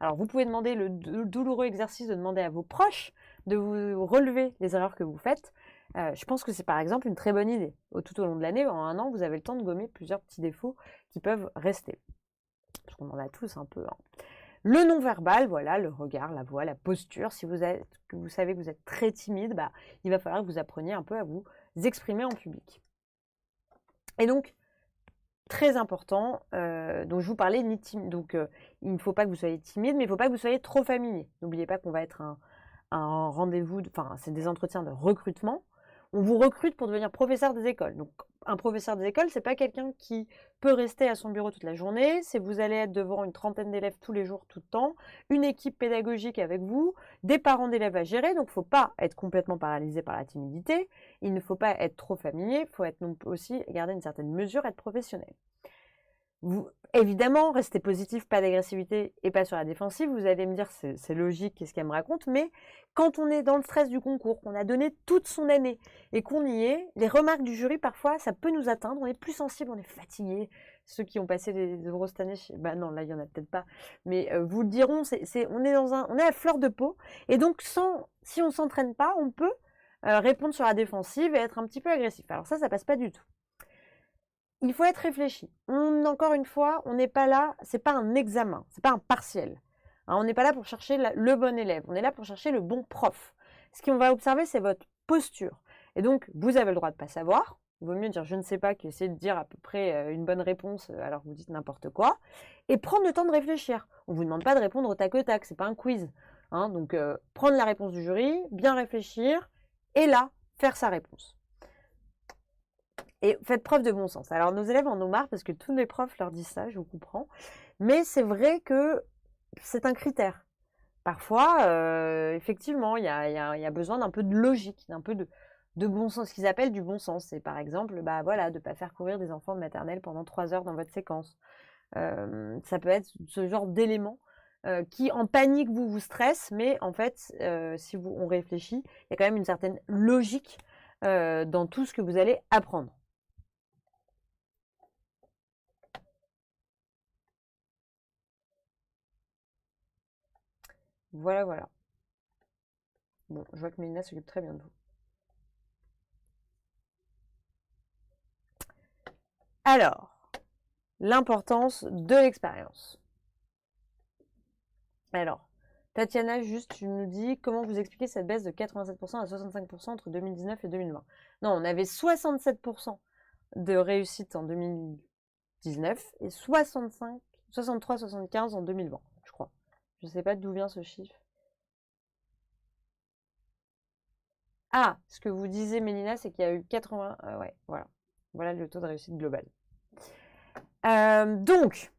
Alors vous pouvez demander le douloureux exercice de demander à vos proches de vous relever les erreurs que vous faites. Je pense que c'est par exemple une très bonne idée. Tout au long de l'année, en un an, vous avez le temps de gommer plusieurs petits défauts qui peuvent rester. Parce qu'on en a tous un peu. Hein. Le non-verbal, voilà, le regard, la voix, la posture. Si vous savez que vous êtes très timide, il va falloir que vous appreniez un peu à vous exprimer en public. Et donc, très important, donc je vous parlais ni timide, donc il ne faut pas que vous soyez timide, mais il ne faut pas que vous soyez trop familier. N'oubliez pas qu'on va être un rendez-vous, c'est des entretiens de recrutement. on vous recrute pour devenir professeur des écoles. Donc, un professeur des écoles, c'est pas quelqu'un qui peut rester à son bureau toute la journée. C'est vous allez être devant une trentaine d'élèves tous les jours, tout le temps, une équipe pédagogique avec vous, des parents d'élèves à gérer. Donc, il ne faut pas être complètement paralysé par la timidité. Il ne faut pas être trop familier. Il faut être aussi garder une certaine mesure, être professionnel. Vous, évidemment, restez positif, pas d'agressivité et pas sur la défensive. Vous allez me dire, c'est logique, qu'est-ce qu'elle me raconte, mais quand on est dans le stress du concours, qu'on a donné toute son année et qu'on y est, les remarques du jury, parfois, ça peut nous atteindre. On est plus sensible, on est fatigué. Ceux qui ont passé les euros cette année, bah non, là, il n'y en a peut-être pas, mais vous le diront, on est à fleur de peau. Et donc, si on ne s'entraîne pas, on peut répondre sur la défensive et être un petit peu agressif. Alors ça passe pas du tout. Il faut être réfléchi. Encore une fois, on n'est pas là, c'est pas un examen, c'est pas un partiel. Hein, on n'est pas là pour chercher le bon élève, on est là pour chercher le bon prof. Ce qu'on va observer, c'est votre posture. Et donc, vous avez le droit de ne pas savoir. Il vaut mieux dire je ne sais pas qu'essayer de dire à peu près une bonne réponse alors que vous dites n'importe quoi. Et prendre le temps de réfléchir. On ne vous demande pas de répondre au tac au tac, c'est pas un quiz. Hein, donc, prendre la réponse du jury, bien réfléchir, et là, faire sa réponse. Et faites preuve de bon sens. Alors, nos élèves en ont marre parce que tous les profs leur disent ça, je vous comprends. Mais c'est vrai que c'est un critère. Parfois, effectivement, il y a besoin d'un peu de logique, d'un peu de bon sens, ce qu'ils appellent du bon sens. C'est par exemple, bah voilà, de ne pas faire courir des enfants de maternelle pendant 3 heures dans votre séquence. Ça peut être ce genre d'éléments qui, en panique, vous stressent, mais en fait, si on réfléchit, il y a quand même une certaine logique dans tout ce que vous allez apprendre. Voilà, voilà. Bon, je vois que Mélina s'occupe très bien de vous. Alors, l'importance de l'expérience. Alors, Tatiana, juste, tu nous dis comment vous expliquez cette baisse de 87% à 65% entre 2019 et 2020. Non, on avait 67% de réussite en 2019 et 63-75 en 2020, je crois. Je ne sais pas d'où vient ce chiffre. Ah, ce que vous disiez, Mélina, c'est qu'il y a eu 80... ouais, voilà. Voilà le taux de réussite global. Donc,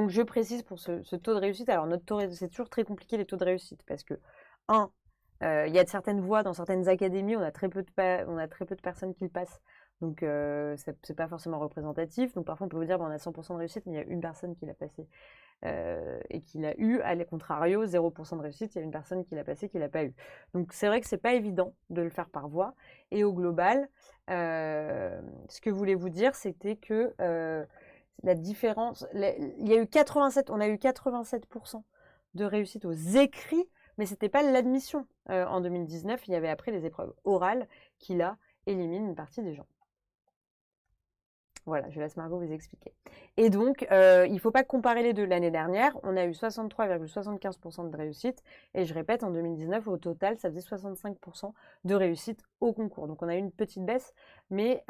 je précise pour ce taux de réussite, alors notre taux, c'est toujours très compliqué les taux de réussite, parce que, il y a certaines voies dans certaines académies, on a très peu de personnes qui le passent, donc c'est pas forcément représentatif, donc parfois on peut vous dire on a 100% de réussite, mais il y a une personne qui l'a passé et qui l'a eu, à contrario, 0% de réussite, il y a une personne qui l'a passé qui l'a pas eu. Donc c'est vrai que c'est pas évident de le faire par voie, et au global, ce que voulez-vous dire, c'était que la différence, on a eu 87% de réussite aux écrits, mais ce n'était pas l'admission. En 2019, il y avait après les épreuves orales qui, là, éliminent une partie des gens. Voilà, je laisse Margot vous expliquer. Et donc, il ne faut pas comparer les deux. L'année dernière, on a eu 63,75% de réussite. Et je répète, en 2019, au total, ça faisait 65% de réussite au concours. Donc, on a eu une petite baisse, mais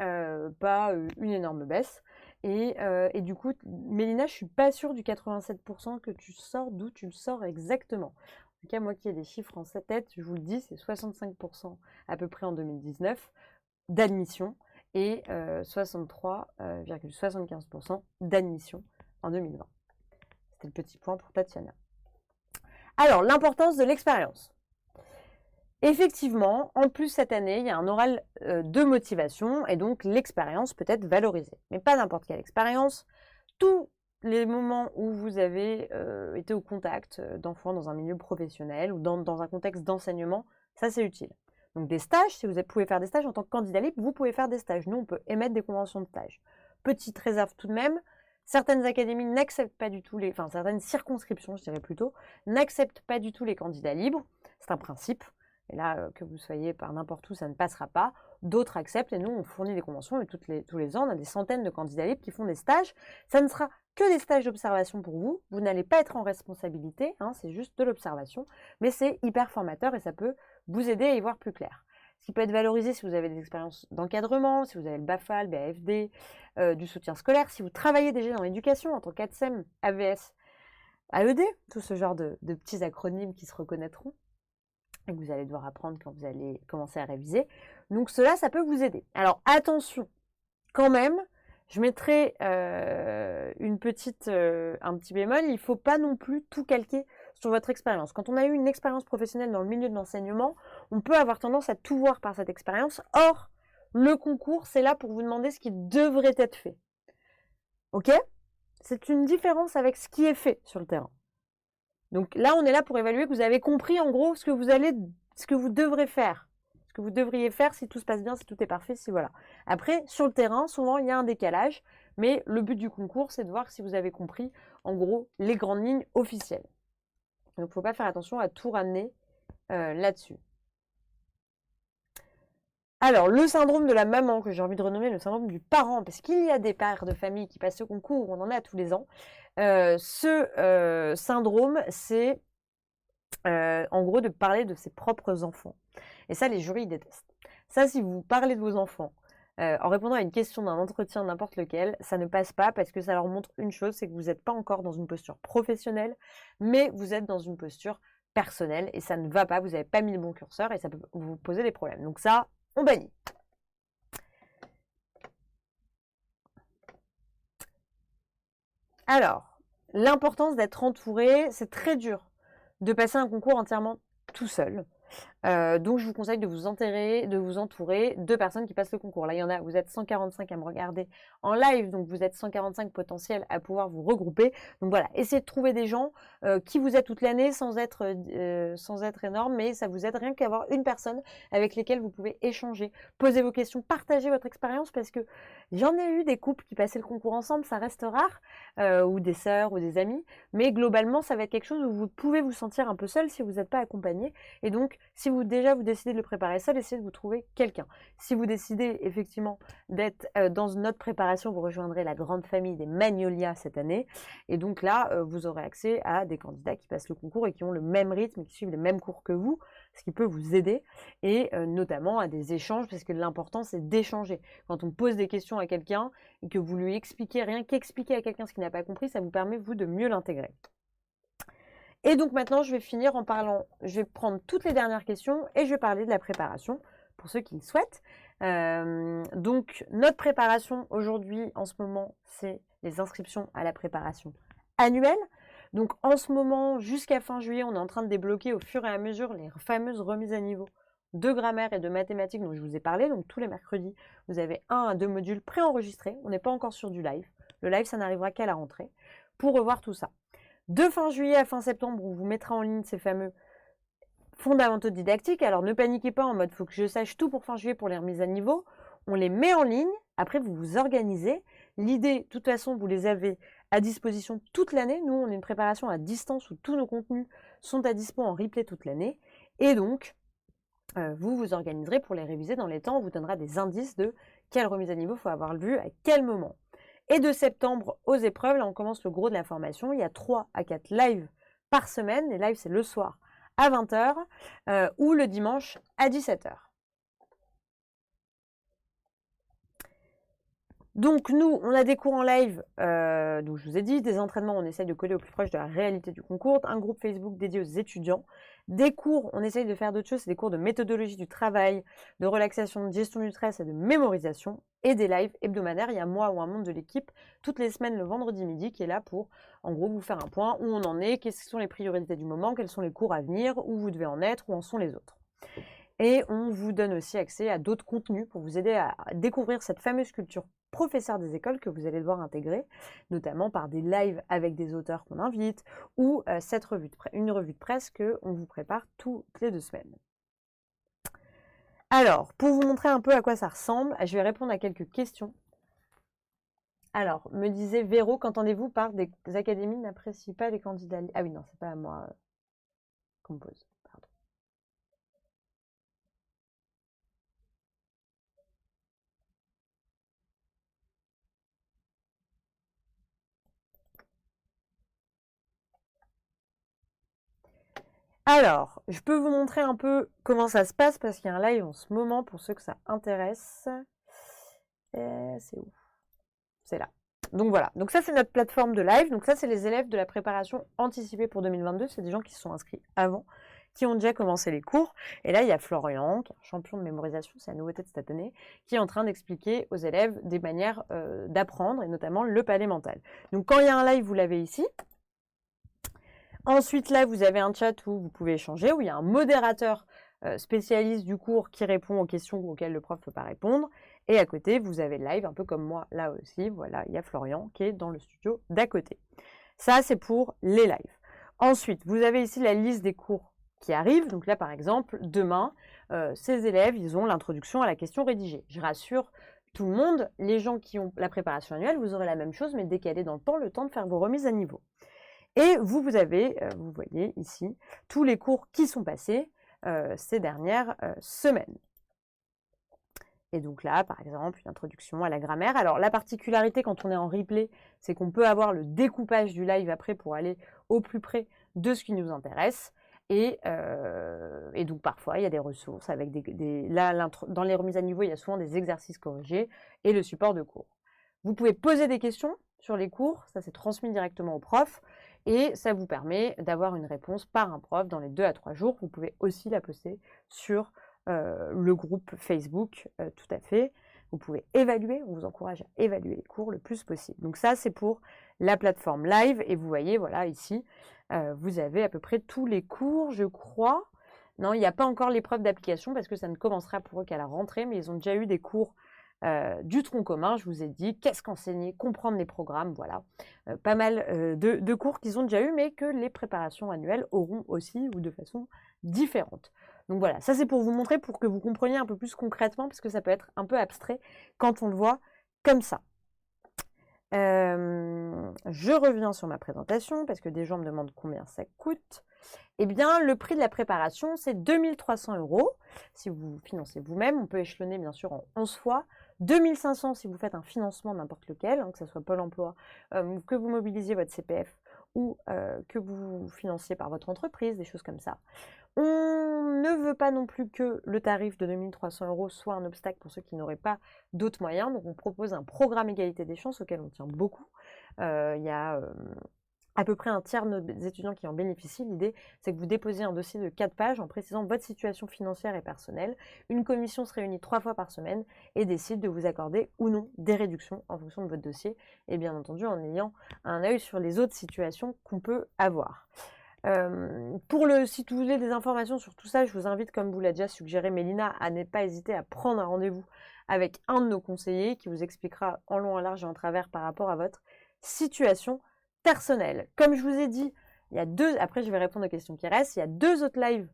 pas une énorme baisse. Et du coup, Mélina, je ne suis pas sûre du 87% que tu sors, d'où tu le sors exactement. En tout cas, moi qui ai des chiffres en tête, je vous le dis, c'est 65% à peu près en 2019 d'admission et 63,75% d'admission en 2020. C'était le petit point pour Tatiana. Alors, l'importance de l'expérience. Effectivement, en plus cette année, il y a un oral de motivation et donc l'expérience peut être valorisée. Mais pas n'importe quelle expérience. Tous les moments où vous avez été au contact d'enfants dans un milieu professionnel ou dans un contexte d'enseignement, ça c'est utile. Donc des stages, si vous pouvez faire des stages en tant que candidat libre, vous pouvez faire des stages. Nous, on peut émettre des conventions de stage. Petite réserve tout de même, certaines académies n'acceptent pas du tout certaines circonscriptions, je dirais plutôt, n'acceptent pas du tout les candidats libres. C'est un principe. Et là, que vous soyez par n'importe où, ça ne passera pas. D'autres acceptent et nous, on fournit des conventions et tous les ans, on a des centaines de candidats libres qui font des stages. Ça ne sera que des stages d'observation pour vous. Vous n'allez pas être en responsabilité, c'est juste de l'observation. Mais c'est hyper formateur et ça peut vous aider à y voir plus clair. Ce qui peut être valorisé si vous avez des expériences d'encadrement, si vous avez le BAFA, le BAFD, du soutien scolaire, si vous travaillez déjà dans l'éducation en tant qu'ATSEM, AVS, AED, tout ce genre de petits acronymes qui se reconnaîtront. et que vous allez devoir apprendre quand vous allez commencer à réviser. Donc cela, ça peut vous aider. Alors attention, quand même, je mettrai un petit bémol, il ne faut pas non plus tout calquer sur votre expérience. Quand on a eu une expérience professionnelle dans le milieu de l'enseignement, on peut avoir tendance à tout voir par cette expérience. Or, le concours, c'est là pour vous demander ce qui devrait être fait. Ok? C'est une différence avec ce qui est fait sur le terrain. Donc là, on est là pour évaluer que vous avez compris en gros ce que vous devrez faire. Ce que vous devriez faire si tout se passe bien, si tout est parfait, si voilà. Après, sur le terrain, souvent, il y a un décalage, mais le but du concours, c'est de voir si vous avez compris, en gros, les grandes lignes officielles. Donc, il ne faut pas faire attention à tout ramener là-dessus. Alors, le syndrome de la maman, que j'ai envie de renommer le syndrome du parent, parce qu'il y a des pères de famille qui passent ce concours, on en a tous les ans. Ce syndrome, c'est en gros de parler de ses propres enfants. Et ça, les jurys détestent. Ça, si vous parlez de vos enfants en répondant à une question d'un entretien n'importe lequel, ça ne passe pas parce que ça leur montre une chose, c'est que vous n'êtes pas encore dans une posture professionnelle, mais vous êtes dans une posture personnelle et ça ne va pas, vous n'avez pas mis le bon curseur et ça peut vous poser des problèmes. Donc ça, on bannit. Alors, l'importance d'être entouré, c'est très dur de passer un concours entièrement tout seul. Donc je vous conseille de vous entourer de personnes qui passent le concours. Là, il y en a, vous êtes 145 à me regarder en live, donc vous êtes 145 potentiels à pouvoir vous regrouper. Donc voilà, essayez de trouver des gens qui vous aident toute l'année sans être énorme, mais ça vous aide rien qu'avoir une personne avec lesquelles vous pouvez échanger, poser vos questions, partager votre expérience, parce que j'en ai eu des couples qui passaient le concours ensemble, ça reste rare, ou des sœurs ou des amis, mais globalement, ça va être quelque chose où vous pouvez vous sentir un peu seul si vous n'êtes pas accompagné. Et donc, si vous décidez de le préparer seul, essayez de vous trouver quelqu'un. Si vous décidez effectivement d'être dans notre préparation, vous rejoindrez la grande famille des Magnolia cette année. Et donc là, vous aurez accès à des candidats qui passent le concours et qui ont le même rythme et qui suivent les mêmes cours que vous, ce qui peut vous aider. Et notamment à des échanges, parce que l'important, c'est d'échanger. Quand on pose des questions à quelqu'un et que vous lui expliquez, rien qu'expliquer à quelqu'un ce qu'il n'a pas compris, ça vous permet, vous, de mieux l'intégrer. Et donc maintenant, je vais finir en parlant, je vais prendre toutes les dernières questions et je vais parler de la préparation pour ceux qui le souhaitent. Donc notre préparation aujourd'hui, en ce moment, c'est les inscriptions à la préparation annuelle. Donc en ce moment, jusqu'à fin juillet, on est en train de débloquer au fur et à mesure les fameuses remises à niveau de grammaire et de mathématiques dont je vous ai parlé. Donc tous les mercredis, vous avez 1 à 2 modules préenregistrés. On n'est pas encore sur du live. Le live, ça n'arrivera qu'à la rentrée pour revoir tout ça. De fin juillet à fin septembre, on vous mettra en ligne ces fameux fondamentaux didactiques. Alors ne paniquez pas en mode faut que je sache tout pour fin juillet pour les remises à niveau. On les met en ligne, après vous vous organisez. L'idée, de toute façon, vous les avez à disposition toute l'année. Nous, on a une préparation à distance où tous nos contenus sont à dispo en replay toute l'année. Et donc, vous vous organiserez pour les réviser dans les temps. On vous donnera des indices de quelle remise à niveau il faut avoir vu à quel moment. Et de septembre aux épreuves, là on commence le gros de la formation. Il y a 3 à 4 lives par semaine. Les lives, c'est le soir à 20h ou le dimanche à 17h. Donc nous, on a des cours en live, donc je vous ai dit, des entraînements, on essaye de coller au plus proche de la réalité du concours, un groupe Facebook dédié aux étudiants, des cours, on essaye de faire d'autres choses, c'est des cours de méthodologie du travail, de relaxation, de gestion du stress et de mémorisation, et des lives hebdomadaires. Il y a moi ou un membre de l'équipe toutes les semaines le vendredi midi qui est là pour, en gros, vous faire un point où on en est, quelles sont les priorités du moment, quels sont les cours à venir, où vous devez en être, où en sont les autres. Et on vous donne aussi accès à d'autres contenus pour vous aider à découvrir cette fameuse culture professeur des écoles que vous allez devoir intégrer, notamment par des lives avec des auteurs qu'on invite ou une revue de presse qu'on vous prépare toutes les 2 semaines. Alors, pour vous montrer un peu à quoi ça ressemble, je vais répondre à quelques questions. Alors, me disait Véro, qu'entendez-vous par des académies n'apprécient pas les candidats? Ah oui, non, c'est pas à moi qu'on me pose. Pardon. Alors, je peux vous montrer un peu comment ça se passe parce qu'il y a un live en ce moment pour ceux que ça intéresse. C'est où? C'est là. Donc voilà, donc ça c'est notre plateforme de live. Donc ça c'est les élèves de la préparation anticipée pour 2022. C'est des gens qui se sont inscrits avant, qui ont déjà commencé les cours. Et là, il y a Florian, qui est un champion de mémorisation, c'est la nouveauté de cette année, qui est en train d'expliquer aux élèves des manières d'apprendre, et notamment le palais mental. Donc quand il y a un live, vous l'avez ici. Ensuite, là, vous avez un chat où vous pouvez échanger, où il y a un modérateur spécialiste du cours qui répond aux questions auxquelles le prof ne peut pas répondre. Et à côté, vous avez le live, un peu comme moi, là aussi. Voilà, il y a Florian qui est dans le studio d'à côté. Ça, c'est pour les lives. Ensuite, vous avez ici la liste des cours qui arrivent. Donc là, par exemple, demain, ces élèves, ils ont l'introduction à la question rédigée. Je rassure tout le monde, les gens qui ont la préparation annuelle, vous aurez la même chose, mais décalé dans le temps de faire vos remises à niveau. Et vous avez, vous voyez ici, tous les cours qui sont passés ces dernières semaines. Et donc là, par exemple, une introduction à la grammaire. Alors, la particularité quand on est en replay, c'est qu'on peut avoir le découpage du live après pour aller au plus près de ce qui nous intéresse. Et donc, parfois, il y a des ressources avec là, dans les remises à niveau, il y a souvent des exercices corrigés et le support de cours. Vous pouvez poser des questions sur les cours. Ça, c'est transmis directement au prof. Et ça vous permet d'avoir une réponse par un prof dans les 2 à 3 jours. Vous pouvez aussi la poster sur le groupe Facebook, tout à fait. Vous pouvez évaluer, on vous encourage à évaluer les cours le plus possible. Donc ça, c'est pour la plateforme live. Et vous voyez, voilà, ici, vous avez à peu près tous les cours, je crois. Non, il n'y a pas encore l'épreuve d'application parce que ça ne commencera pour eux qu'à la rentrée, mais ils ont déjà eu des cours du tronc commun, je vous ai dit, qu'est-ce qu'enseigner, comprendre les programmes, voilà. Pas mal de cours qu'ils ont déjà eu, mais que les préparations annuelles auront aussi ou de façon différente. Donc voilà, ça c'est pour vous montrer, pour que vous compreniez un peu plus concrètement, parce que ça peut être un peu abstrait quand on le voit comme ça. Je reviens sur ma présentation, parce que des gens me demandent combien ça coûte. Eh bien, le prix de la préparation, c'est 2 300 € si vous financez vous-même. On peut échelonner, bien sûr, en 11 fois. 2 500 si vous faites un financement n'importe lequel, hein, que ce soit Pôle emploi, que vous mobilisiez votre CPF ou que vous financiez par votre entreprise, des choses comme ça. On ne veut pas non plus que le tarif de 2 300 € soit un obstacle pour ceux qui n'auraient pas d'autres moyens. Donc, on propose un programme égalité des chances auquel on tient beaucoup. Il y a à peu près un tiers de nos étudiants qui en bénéficient. L'idée, c'est que vous déposiez un dossier de 4 pages en précisant votre situation financière et personnelle. Une commission se réunit 3 fois par semaine et décide de vous accorder ou non des réductions en fonction de votre dossier et bien entendu en ayant un œil sur les autres situations qu'on peut avoir. Si vous voulez des informations sur tout ça, je vous invite, comme vous l'a déjà suggéré Mélina, à ne pas hésiter à prendre un rendez-vous avec un de nos conseillers qui vous expliquera en long, en large et en travers par rapport à votre situation personnelle. Comme je vous ai dit, il y a après je vais répondre aux questions qui restent, il y a 2 autres lives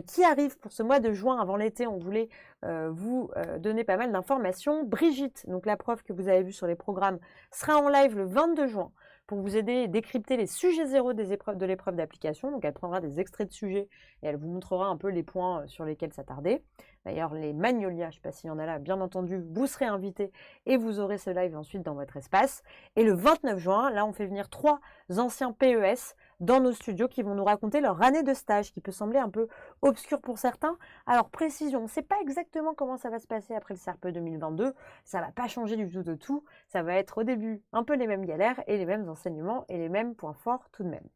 qui arrivent pour ce mois de juin. Avant l'été, on voulait vous donner pas mal d'informations. Brigitte, donc la prof que vous avez vue sur les programmes, sera en live le 22 juin pour vous aider à décrypter les sujets zéro de l'épreuve d'application. Donc elle prendra des extraits de sujets et elle vous montrera un peu les points sur lesquels s'attarder. D'ailleurs, les Magnolias, je ne sais pas s'il y en a là, bien entendu, vous serez invités et vous aurez ce live ensuite dans votre espace. Et le 29 juin, là, on fait venir 3 anciens PES dans nos studios qui vont nous raconter leur année de stage, qui peut sembler un peu obscure pour certains. Alors, précision, on ne sait pas exactement comment ça va se passer après le CERPE 2022. Ça ne va pas changer du tout au tout. Ça va être au début un peu les mêmes galères et les mêmes enseignements et les mêmes points forts tout de même.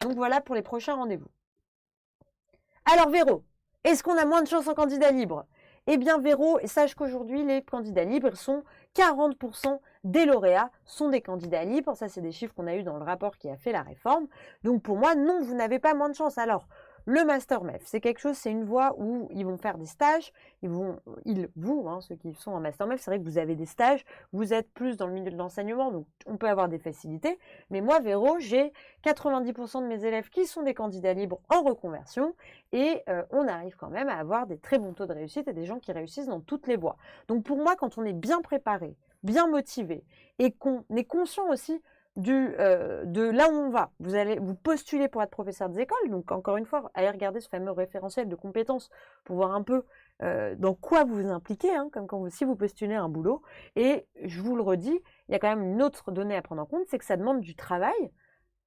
Donc voilà pour les prochains rendez-vous. Alors Véro, est-ce qu'on a moins de chance en candidat libre? Eh bien Véro, sache qu'aujourd'hui les candidats libres sont 40% des lauréats sont des candidats libres. Ça, c'est des chiffres qu'on a eu dans le rapport qui a fait la réforme. Donc pour moi, non, vous n'avez pas moins de chance. Alors, le Master MEF, c'est quelque chose, c'est une voie où ils vont faire des stages. Ceux qui sont en Master MEF, c'est vrai que vous avez des stages. Vous êtes plus dans le milieu de l'enseignement, donc on peut avoir des facilités. Mais moi, Véro, j'ai 90% de mes élèves qui sont des candidats libres en reconversion. Et on arrive quand même à avoir des très bons taux de réussite et des gens qui réussissent dans toutes les voies. Donc pour moi, quand on est bien préparé, bien motivé et qu'on est conscient aussi de là où on va. Vous allez vous postuler pour être professeur des écoles, donc encore une fois, allez regarder ce fameux référentiel de compétences pour voir un peu dans quoi vous vous impliquez, hein, comme si vous postulez un boulot. Et je vous le redis, il y a quand même une autre donnée à prendre en compte, c'est que ça demande du travail.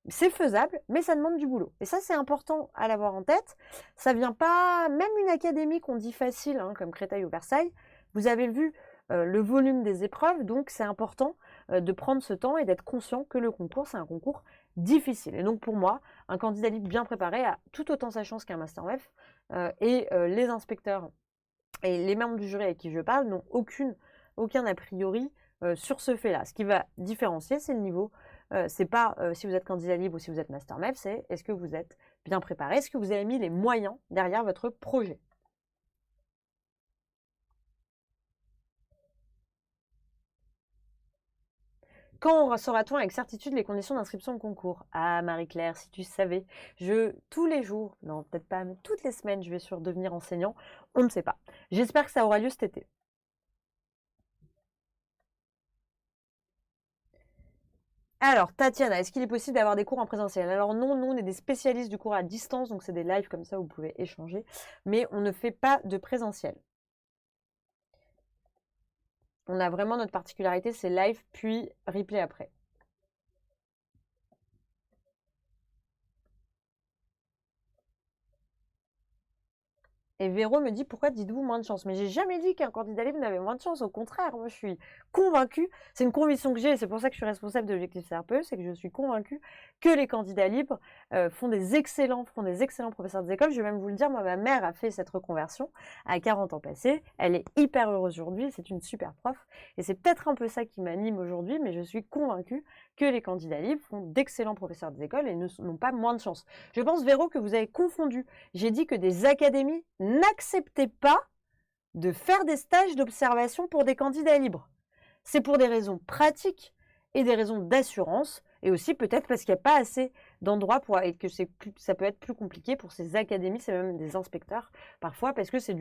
C'est faisable, mais ça demande du boulot. Et ça, c'est important à l'avoir en tête. Ça vient pas, même une académie qu'on dit facile, hein, comme Créteil ou Versailles, vous avez vu le volume des épreuves, donc c'est important de prendre ce temps et d'être conscient que le concours, c'est un concours difficile. Et donc pour moi, un candidat libre bien préparé a tout autant sa chance qu'un Master MEF. Les inspecteurs et les membres du jury avec qui je parle n'ont aucun a priori sur ce fait-là. Ce qui va différencier, c'est le niveau. C'est pas si vous êtes candidat libre ou si vous êtes Master MEF, c'est est-ce que vous êtes bien préparé, est-ce que vous avez mis les moyens derrière votre projet. Quand saura-t-on avec certitude les conditions d'inscription au concours? Ah, Marie-Claire, si tu savais, tous les jours, non, peut-être pas, mais toutes les semaines, je vais sur devenir enseignant. On ne sait pas. J'espère que ça aura lieu cet été. Alors, Tatiana, est-ce qu'il est possible d'avoir des cours en présentiel? Alors non, nous, on est des spécialistes du cours à distance, donc c'est des lives comme ça, vous pouvez échanger, mais on ne fait pas de présentiel. On a vraiment notre particularité, c'est live puis replay après. Et Véro me dit, pourquoi dites-vous moins de chance? Mais j'ai jamais dit qu'un candidat libre n'avait moins de chance. Au contraire, moi, je suis convaincue. C'est une conviction que j'ai, et c'est pour ça que je suis responsable de l'objectif CRPE, c'est que je suis convaincue que les candidats libres font des excellents professeurs des écoles. Je vais même vous le dire, moi, ma mère a fait cette reconversion à 40 ans passés. Elle est hyper heureuse aujourd'hui, c'est une super prof. Et c'est peut-être un peu ça qui m'anime aujourd'hui, mais je suis convaincue que les candidats libres font d'excellents professeurs des écoles et n'ont pas moins de chance. Je pense, Véro, que vous avez confondu. J'ai dit que des académies n'acceptez pas de faire des stages d'observation pour des candidats libres. C'est pour des raisons pratiques et des raisons d'assurance, et aussi peut-être parce qu'il n'y a pas assez d'endroits et que ça peut être plus compliqué pour ces académies, c'est même des inspecteurs parfois, parce que c'est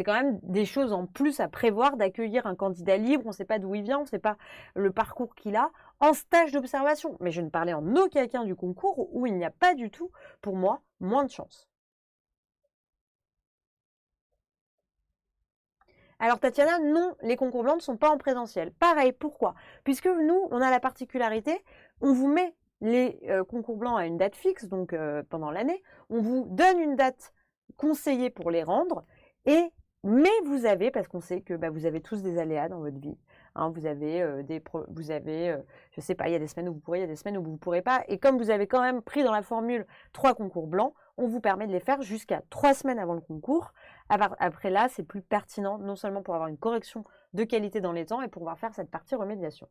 quand même des choses en plus à prévoir d'accueillir un candidat libre, on ne sait pas d'où il vient, on ne sait pas le parcours qu'il a, en stage d'observation. Mais je ne parlais en aucun cas du concours où il n'y a pas du tout, pour moi, moins de chance. Alors Tatiana, non, les concours blancs ne sont pas en présentiel. Pareil, pourquoi? Puisque nous, on a la particularité, on vous met les concours blancs à une date fixe, donc pendant l'année, on vous donne une date conseillée pour les rendre, mais vous avez, parce qu'on sait que vous avez tous des aléas dans votre vie, hein, vous avez, je sais pas, il y a des semaines où vous pourrez, il y a des semaines où vous ne pourrez pas, et comme vous avez quand même pris dans la formule 3 concours blancs, on vous permet de les faire jusqu'à 3 semaines avant le concours. Après là, c'est plus pertinent, non seulement pour avoir une correction de qualité dans les temps et pour pouvoir faire cette partie remédiation.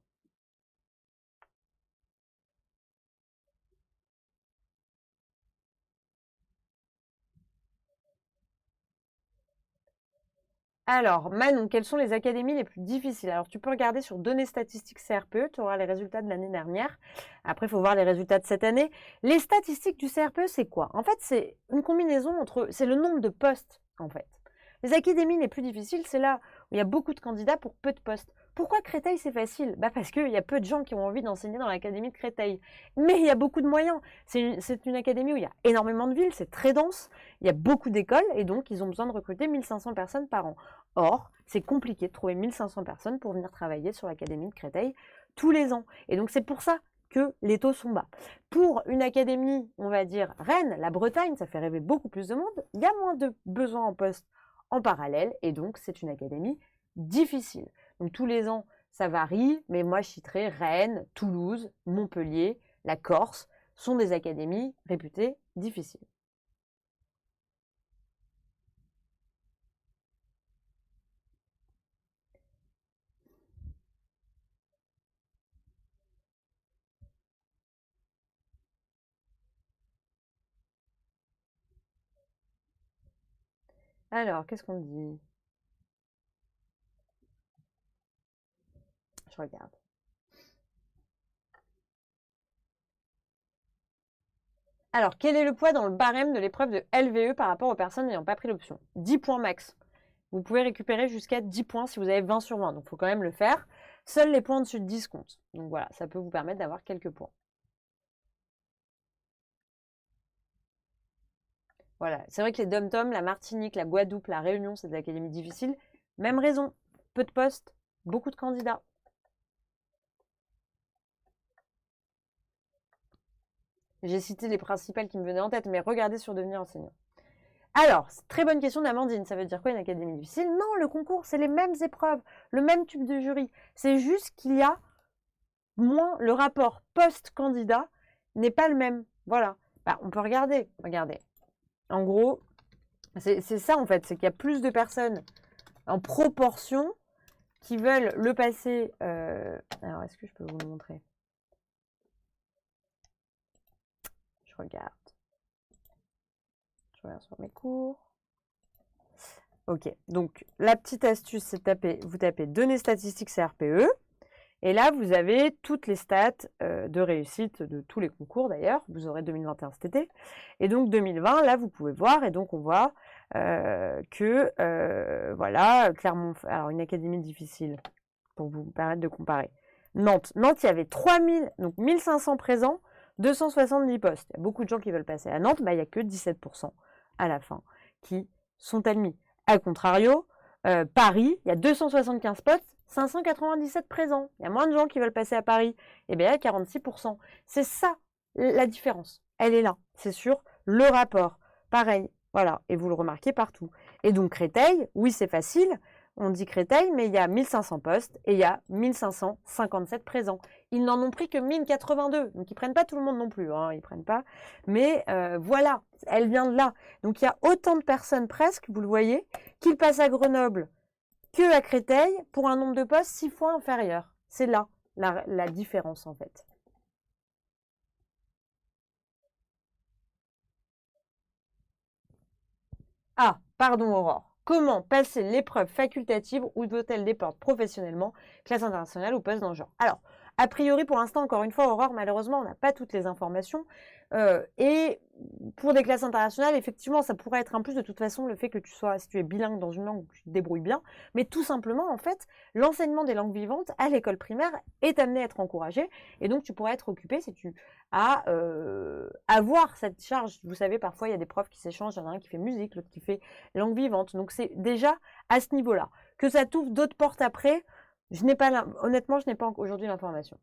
Alors, Manon, quelles sont les académies les plus difficiles? Alors, tu peux regarder sur données statistiques CRPE, tu auras les résultats de l'année dernière. Après, il faut voir les résultats de cette année. Les statistiques du CRPE, c'est quoi? En fait, c'est une combinaison c'est le nombre de postes, en fait. Les académies les plus difficiles, c'est là où il y a beaucoup de candidats pour peu de postes. Pourquoi Créteil, c'est facile? Parce qu'il y a peu de gens qui ont envie d'enseigner dans l'académie de Créteil. Mais il y a beaucoup de moyens. C'est une académie où il y a énormément de villes, c'est très dense, il y a beaucoup d'écoles, et donc ils ont besoin de recruter 1500 personnes par an. Or, c'est compliqué de trouver 1500 personnes pour venir travailler sur l'académie de Créteil tous les ans. Et donc c'est pour ça que les taux sont bas. Pour une académie, on va dire Rennes, la Bretagne, ça fait rêver beaucoup plus de monde, il y a moins de besoins en poste en parallèle, et donc c'est une académie difficile. Donc tous les ans, ça varie, mais moi je citerai Rennes, Toulouse, Montpellier, la Corse, sont des académies réputées difficiles. Alors, qu'est-ce qu'on dit? Je regarde. Alors, quel est le poids dans le barème de l'épreuve de LVE par rapport aux personnes n'ayant pas pris l'option? 10 points max. Vous pouvez récupérer jusqu'à 10 points si vous avez 20 sur 20. Donc, il faut quand même le faire. Seuls les points au-dessus de 10 comptent. Donc voilà, ça peut vous permettre d'avoir quelques points. Voilà, c'est vrai que les DOM-TOM, la Martinique, la Guadeloupe, la Réunion, c'est des académies difficiles. Même raison, peu de postes, beaucoup de candidats. J'ai cité les principales qui me venaient en tête, mais regardez sur devenir enseignant. Alors, très bonne question d'Amandine. Ça veut dire quoi une académie difficile? Non, le concours, c'est les mêmes épreuves, le même type de jury. C'est juste qu'il y a moins le rapport post-candidat n'est pas le même. Voilà. Bah, on peut regarder. Regardez. En gros, c'est ça en fait, c'est qu'il y a plus de personnes en proportion qui veulent le passer. Alors, est-ce que je peux vous le montrer? Je regarde. Je regarde sur mes cours. Ok, donc la petite astuce, c'est vous tapez données statistiques CRPE. Et là, vous avez toutes les stats de réussite de tous les concours d'ailleurs. Vous aurez 2021 cet été. Et donc 2020, là, vous pouvez voir. Et donc, on voit que, voilà, Clermont... Alors, une académie difficile pour vous permettre de comparer. Nantes. Nantes, il y avait 3000, donc 1500 présents, 270 postes. Il y a beaucoup de gens qui veulent passer à Nantes. Bah, il n'y a que 17% à la fin qui sont admis. A contrario, Paris, il y a 275 postes. 597 présents. Il y a moins de gens qui veulent passer à Paris. Et bien, il y a 46%. C'est ça, la différence. Elle est là. C'est sur le rapport. Pareil. Voilà. Et vous le remarquez partout. Et donc, Créteil, oui, c'est facile. On dit Créteil, mais il y a 1500 postes et il y a 1557 présents. Ils n'en ont pris que 1082. Donc, ils prennent pas tout le monde non plus. Hein, ils prennent pas. Mais voilà. Elle vient de là. Donc, il y a autant de personnes presque, vous le voyez, qu'ils passent à Grenoble que à Créteil pour un nombre de postes 6 fois inférieur. C'est là la différence en fait. Ah, pardon Aurore. Comment passer l'épreuve facultative ou doit-elle dépendre professionnellement, classe internationale ou poste dans le genre? Alors, a priori, pour l'instant, encore une fois, Aurore, malheureusement, on n'a pas toutes les informations. Et pour des classes internationales, effectivement, ça pourrait être un plus de toute façon le fait que si tu es bilingue dans une langue, tu te débrouilles bien. Mais tout simplement, en fait, l'enseignement des langues vivantes à l'école primaire est amené à être encouragé. Et donc, tu pourrais être occupé si tu as avoir cette charge. Vous savez, parfois, il y a des profs qui s'échangent. Il y en a un qui fait musique, l'autre qui fait langue vivante. Donc, c'est déjà à ce niveau-là. Que ça t'ouvre d'autres portes après, honnêtement, je n'ai pas aujourd'hui l'information.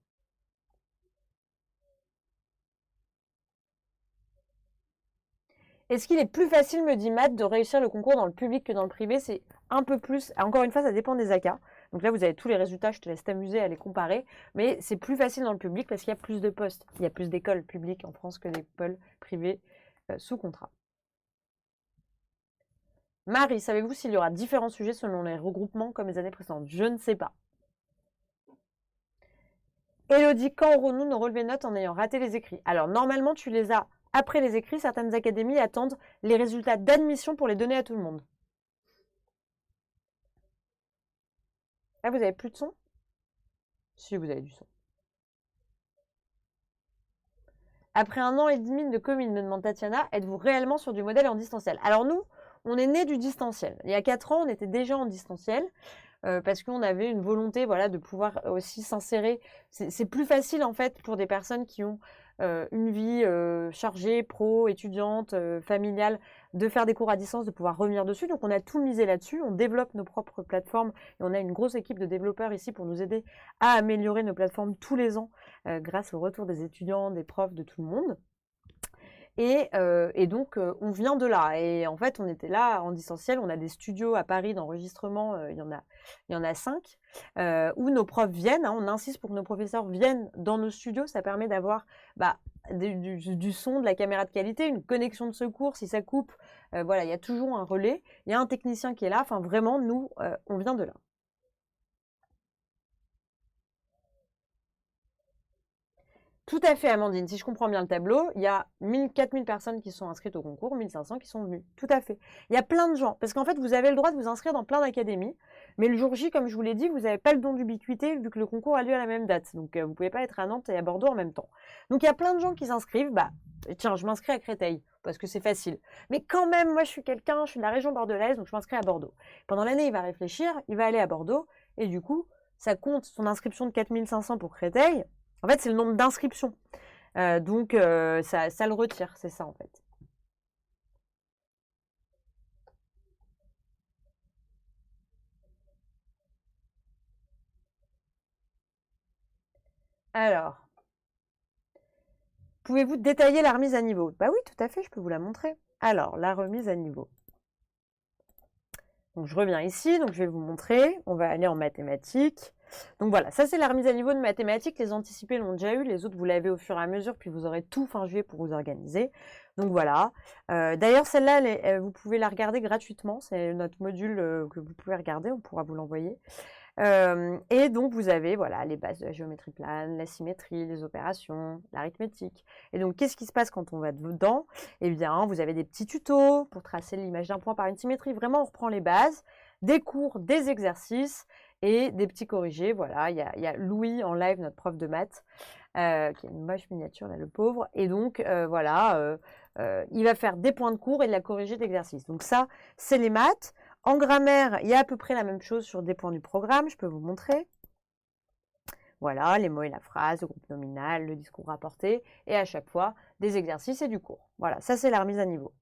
Est-ce qu'il est plus facile, me dit Matt, de réussir le concours dans le public que dans le privé? C'est un peu plus. Encore une fois, ça dépend des AK. Donc là, vous avez tous les résultats, je te laisse t'amuser à les comparer. Mais c'est plus facile dans le public parce qu'il y a plus de postes. Il y a plus d'écoles publiques en France que d'écoles privées sous contrat. Marie, savez-vous s'il y aura différents sujets selon les regroupements comme les années précédentes? Je ne sais pas. Elodie, quand aurons-nous nos relevés notes en ayant raté les écrits? Alors, normalement, tu les as après les écrits. Certaines académies attendent les résultats d'admission pour les donner à tout le monde. Ah, vous avez plus de son? Si, vous avez du son. Après 1 an et demi de commune, me demande Tatiana, êtes-vous réellement sur du modèle en distanciel? Alors nous, on est né du distanciel. Il y a 4 ans, on était déjà en distanciel. Parce qu'on avait une volonté voilà, de pouvoir aussi s'insérer. C'est plus facile en fait pour des personnes qui ont une vie chargée, pro, étudiante, familiale, de faire des cours à distance, de pouvoir revenir dessus. Donc on a tout misé là-dessus, on développe nos propres plateformes et on a une grosse équipe de développeurs ici pour nous aider à améliorer nos plateformes tous les ans grâce au retour des étudiants, des profs, de tout le monde. Et donc, on vient de là. Et en fait, on était là en distanciel. On a des studios à Paris d'enregistrement. Il y en a 5 où nos profs viennent. Hein, on insiste pour que nos professeurs viennent dans nos studios. Ça permet d'avoir du son, de la caméra de qualité, une connexion de secours si ça coupe. Voilà, il y a toujours un relais. Il y a un technicien qui est là. Enfin, vraiment, nous, on vient de là. Tout à fait, Amandine. Si je comprends bien le tableau, il y a 4000 personnes qui sont inscrites au concours, 1500 qui sont venues. Tout à fait. Il y a plein de gens. Parce qu'en fait, vous avez le droit de vous inscrire dans plein d'académies. Mais le jour J, comme je vous l'ai dit, vous n'avez pas le don d'ubiquité vu que le concours a lieu à la même date. Donc, vous ne pouvez pas être à Nantes et à Bordeaux en même temps. Donc, il y a plein de gens qui s'inscrivent. Bah, tiens, je m'inscris à Créteil parce que c'est facile. Mais quand même, moi, je suis de la région bordelaise, donc je m'inscris à Bordeaux. Pendant l'année, il va réfléchir, il va aller à Bordeaux. Et du coup, ça compte son inscription de 4500 pour Créteil. En fait, c'est le nombre d'inscriptions. Donc, ça le retire, c'est ça en fait. Alors, pouvez-vous détailler la remise à niveau? Bah oui, tout à fait, je peux vous la montrer. Alors, la remise à niveau. Donc, je reviens ici, donc je vais vous montrer. On va aller en mathématiques. Donc voilà, ça c'est la remise à niveau de mathématiques. Les anticipés l'ont déjà eu, les autres vous l'avez au fur et à mesure, puis vous aurez tout fin juillet pour vous organiser. Donc voilà. D'ailleurs, celle-là, vous pouvez la regarder gratuitement. C'est notre module que vous pouvez regarder, on pourra vous l'envoyer. Et donc, vous avez voilà, les bases de la géométrie plane, la symétrie, les opérations, l'arithmétique. Et donc, qu'est-ce qui se passe quand on va dedans? Eh bien, vous avez des petits tutos pour tracer l'image d'un point par une symétrie. Vraiment, on reprend les bases, des cours, des exercices et des petits corrigés. Voilà, il y a Louis en live, notre prof de maths, qui a une moche miniature, là, le pauvre. Et donc, voilà, il va faire des points de cours et de la corrigée d'exercices. Donc ça, c'est les maths. En grammaire, il y a à peu près la même chose sur des points du programme, je peux vous montrer. Voilà, les mots et la phrase, le groupe nominal, le discours rapporté, et à chaque fois, des exercices et du cours. Voilà, ça c'est la remise à niveau.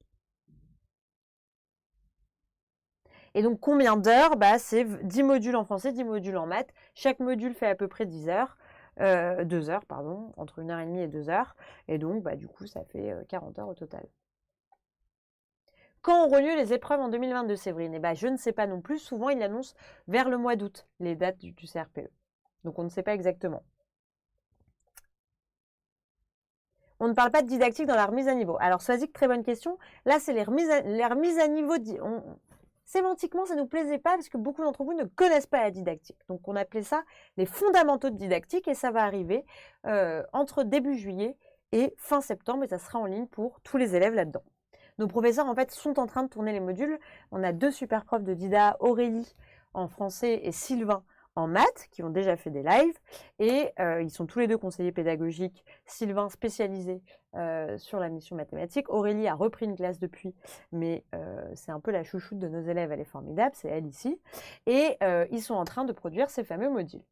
Et donc, combien d'heures? C'est 10 modules en français, 10 modules en maths. Chaque module fait à peu près 10 heures. 2 heures, pardon, entre 1h30 et 2 heures. Et donc, du coup, ça fait 40 heures au total. Quand auront lieu les épreuves en 2022, Séverine? Eh bien, je ne sais pas non plus. Souvent, il annonce vers le mois d'août, les dates du CRPE. Donc, on ne sait pas exactement. On ne parle pas de didactique dans la remise à niveau. Alors, Swazik, très bonne question. Là, c'est les remises à niveau. Sémantiquement, ça ne nous plaisait pas parce que beaucoup d'entre vous ne connaissent pas la didactique. Donc, on appelait ça les fondamentaux de didactique et ça va arriver entre début juillet et fin septembre et ça sera en ligne pour tous les élèves là-dedans. Nos professeurs, en fait, sont en train de tourner les modules. On a 2 super profs de Dida, Aurélie en français et Sylvain en maths, qui ont déjà fait des lives. Et ils sont tous les 2 conseillers pédagogiques. Sylvain spécialisé sur la mission mathématique. Aurélie a repris une classe depuis, mais c'est un peu la chouchoute de nos élèves. Elle est formidable, c'est elle ici. Et ils sont en train de produire ces fameux modules.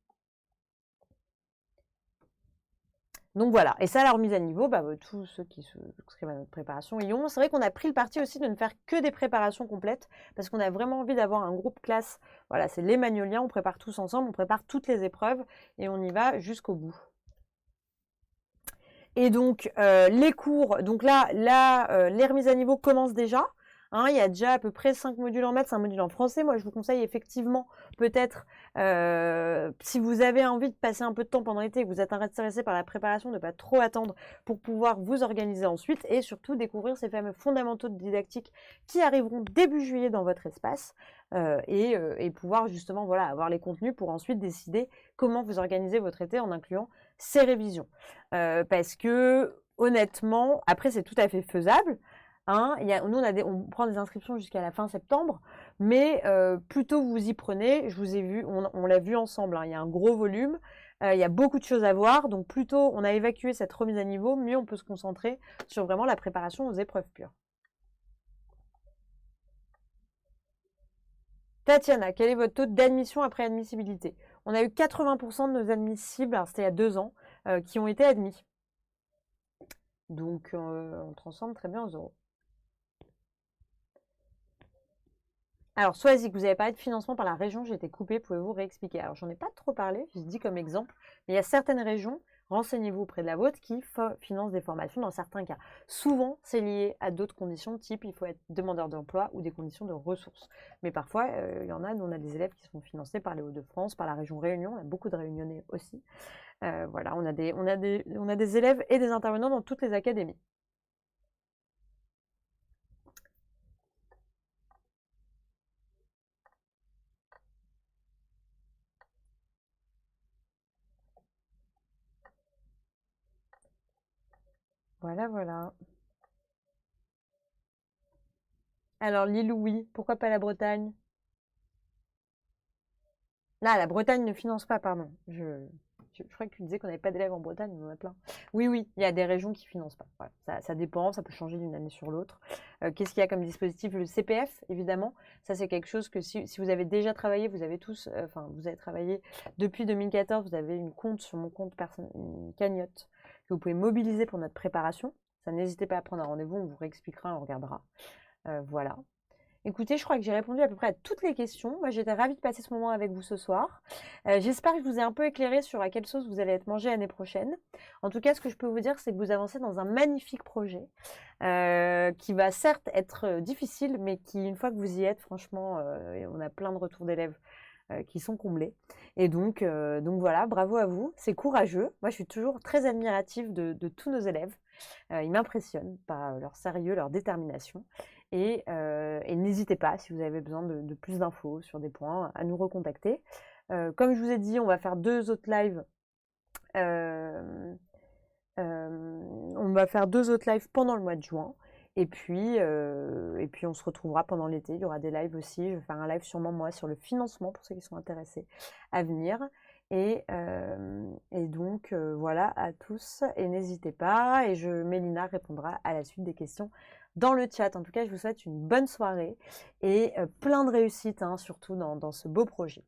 Donc voilà, et ça, la remise à niveau, tous ceux qui se souscrivent à notre préparation y ont. C'est vrai qu'on a pris le parti aussi de ne faire que des préparations complètes, parce qu'on a vraiment envie d'avoir un groupe classe. Voilà, c'est les magnoliens, on prépare tous ensemble, on prépare toutes les épreuves, et on y va jusqu'au bout. Et donc, les cours, donc là les remises à niveau commencent déjà. Hein, il y a déjà à peu près 5 modules en maths, 5 modules en français. Moi, je vous conseille effectivement, peut-être, si vous avez envie de passer un peu de temps pendant l'été et que vous êtes intéressé par la préparation, de ne pas trop attendre pour pouvoir vous organiser ensuite et surtout découvrir ces fameux fondamentaux de didactique qui arriveront début juillet dans votre espace et pouvoir justement voilà, avoir les contenus pour ensuite décider comment vous organisez votre été en incluant ces révisions. Parce que, honnêtement, après, c'est tout à fait faisable. Hein, nous, on prend des inscriptions jusqu'à la fin septembre, mais plus tôt vous y prenez, je vous ai vu, on l'a vu ensemble, hein, il y a un gros volume, il y a beaucoup de choses à voir, donc plus tôt on a évacué cette remise à niveau, mieux on peut se concentrer sur vraiment la préparation aux épreuves pures. Tatiana, quel est votre taux d'admission après admissibilité? On a eu 80% de nos admissibles, c'était il y a 2 ans, qui ont été admis. Donc on transforme très bien aux euros. Alors, Swazik, vous avez parlé de financement par la région, j'ai été coupée, pouvez-vous réexpliquer? Alors, j'en ai pas trop parlé, je dis comme exemple, mais il y a certaines régions, renseignez-vous auprès de la vôtre, qui financent des formations dans certains cas. Souvent, c'est lié à d'autres conditions, type il faut être demandeur d'emploi ou des conditions de ressources. Mais parfois, il y en a, nous on a des élèves qui sont financés par les Hauts-de-France, par la région Réunion, on a beaucoup de Réunionnais aussi. Voilà, on a des élèves et des intervenants dans toutes les académies. Voilà, voilà. Alors, Lilou, oui. Pourquoi pas la Bretagne? Là, la Bretagne ne finance pas, pardon. Je crois que tu disais qu'on n'avait pas d'élèves en Bretagne, on en a plein. Oui, oui, il y a des régions qui ne financent pas. Voilà, ça dépend, ça peut changer d'une année sur l'autre. Qu'est-ce qu'il y a comme dispositif? Le CPF, évidemment. Ça, c'est quelque chose que si vous avez déjà travaillé, vous avez tous, vous avez travaillé depuis 2014, vous avez une compte sur mon compte personnel, une cagnotte que vous pouvez mobiliser pour notre préparation. Ça, n'hésitez pas à prendre un rendez-vous, on vous réexpliquera, on regardera. Voilà. Écoutez, je crois que j'ai répondu à peu près à toutes les questions. Moi, j'étais ravie de passer ce moment avec vous ce soir. J'espère que je vous ai un peu éclairé sur à quelle sauce vous allez être mangé l'année prochaine. En tout cas, ce que je peux vous dire, c'est que vous avancez dans un magnifique projet qui va certes être difficile, mais qui, une fois que vous y êtes, franchement, on a plein de retours d'élèves qui sont comblés. Et donc voilà, bravo à vous, c'est courageux. Moi, je suis toujours très admirative de tous nos élèves. Ils m'impressionnent par leur sérieux, leur détermination. Et n'hésitez pas, si vous avez besoin de plus d'infos sur des points, à nous recontacter. Comme je vous ai dit, on va faire 2 autres lives. On va faire 2 autres lives pendant le mois de juin. Et puis on se retrouvera pendant l'été. Il y aura des lives aussi. Je vais faire un live sûrement moi sur le financement pour ceux qui sont intéressés à venir. Et donc voilà à tous. Et n'hésitez pas. Et Mélina répondra à la suite des questions dans le chat. En tout cas, je vous souhaite une bonne soirée et plein de réussite, hein, surtout dans ce beau projet.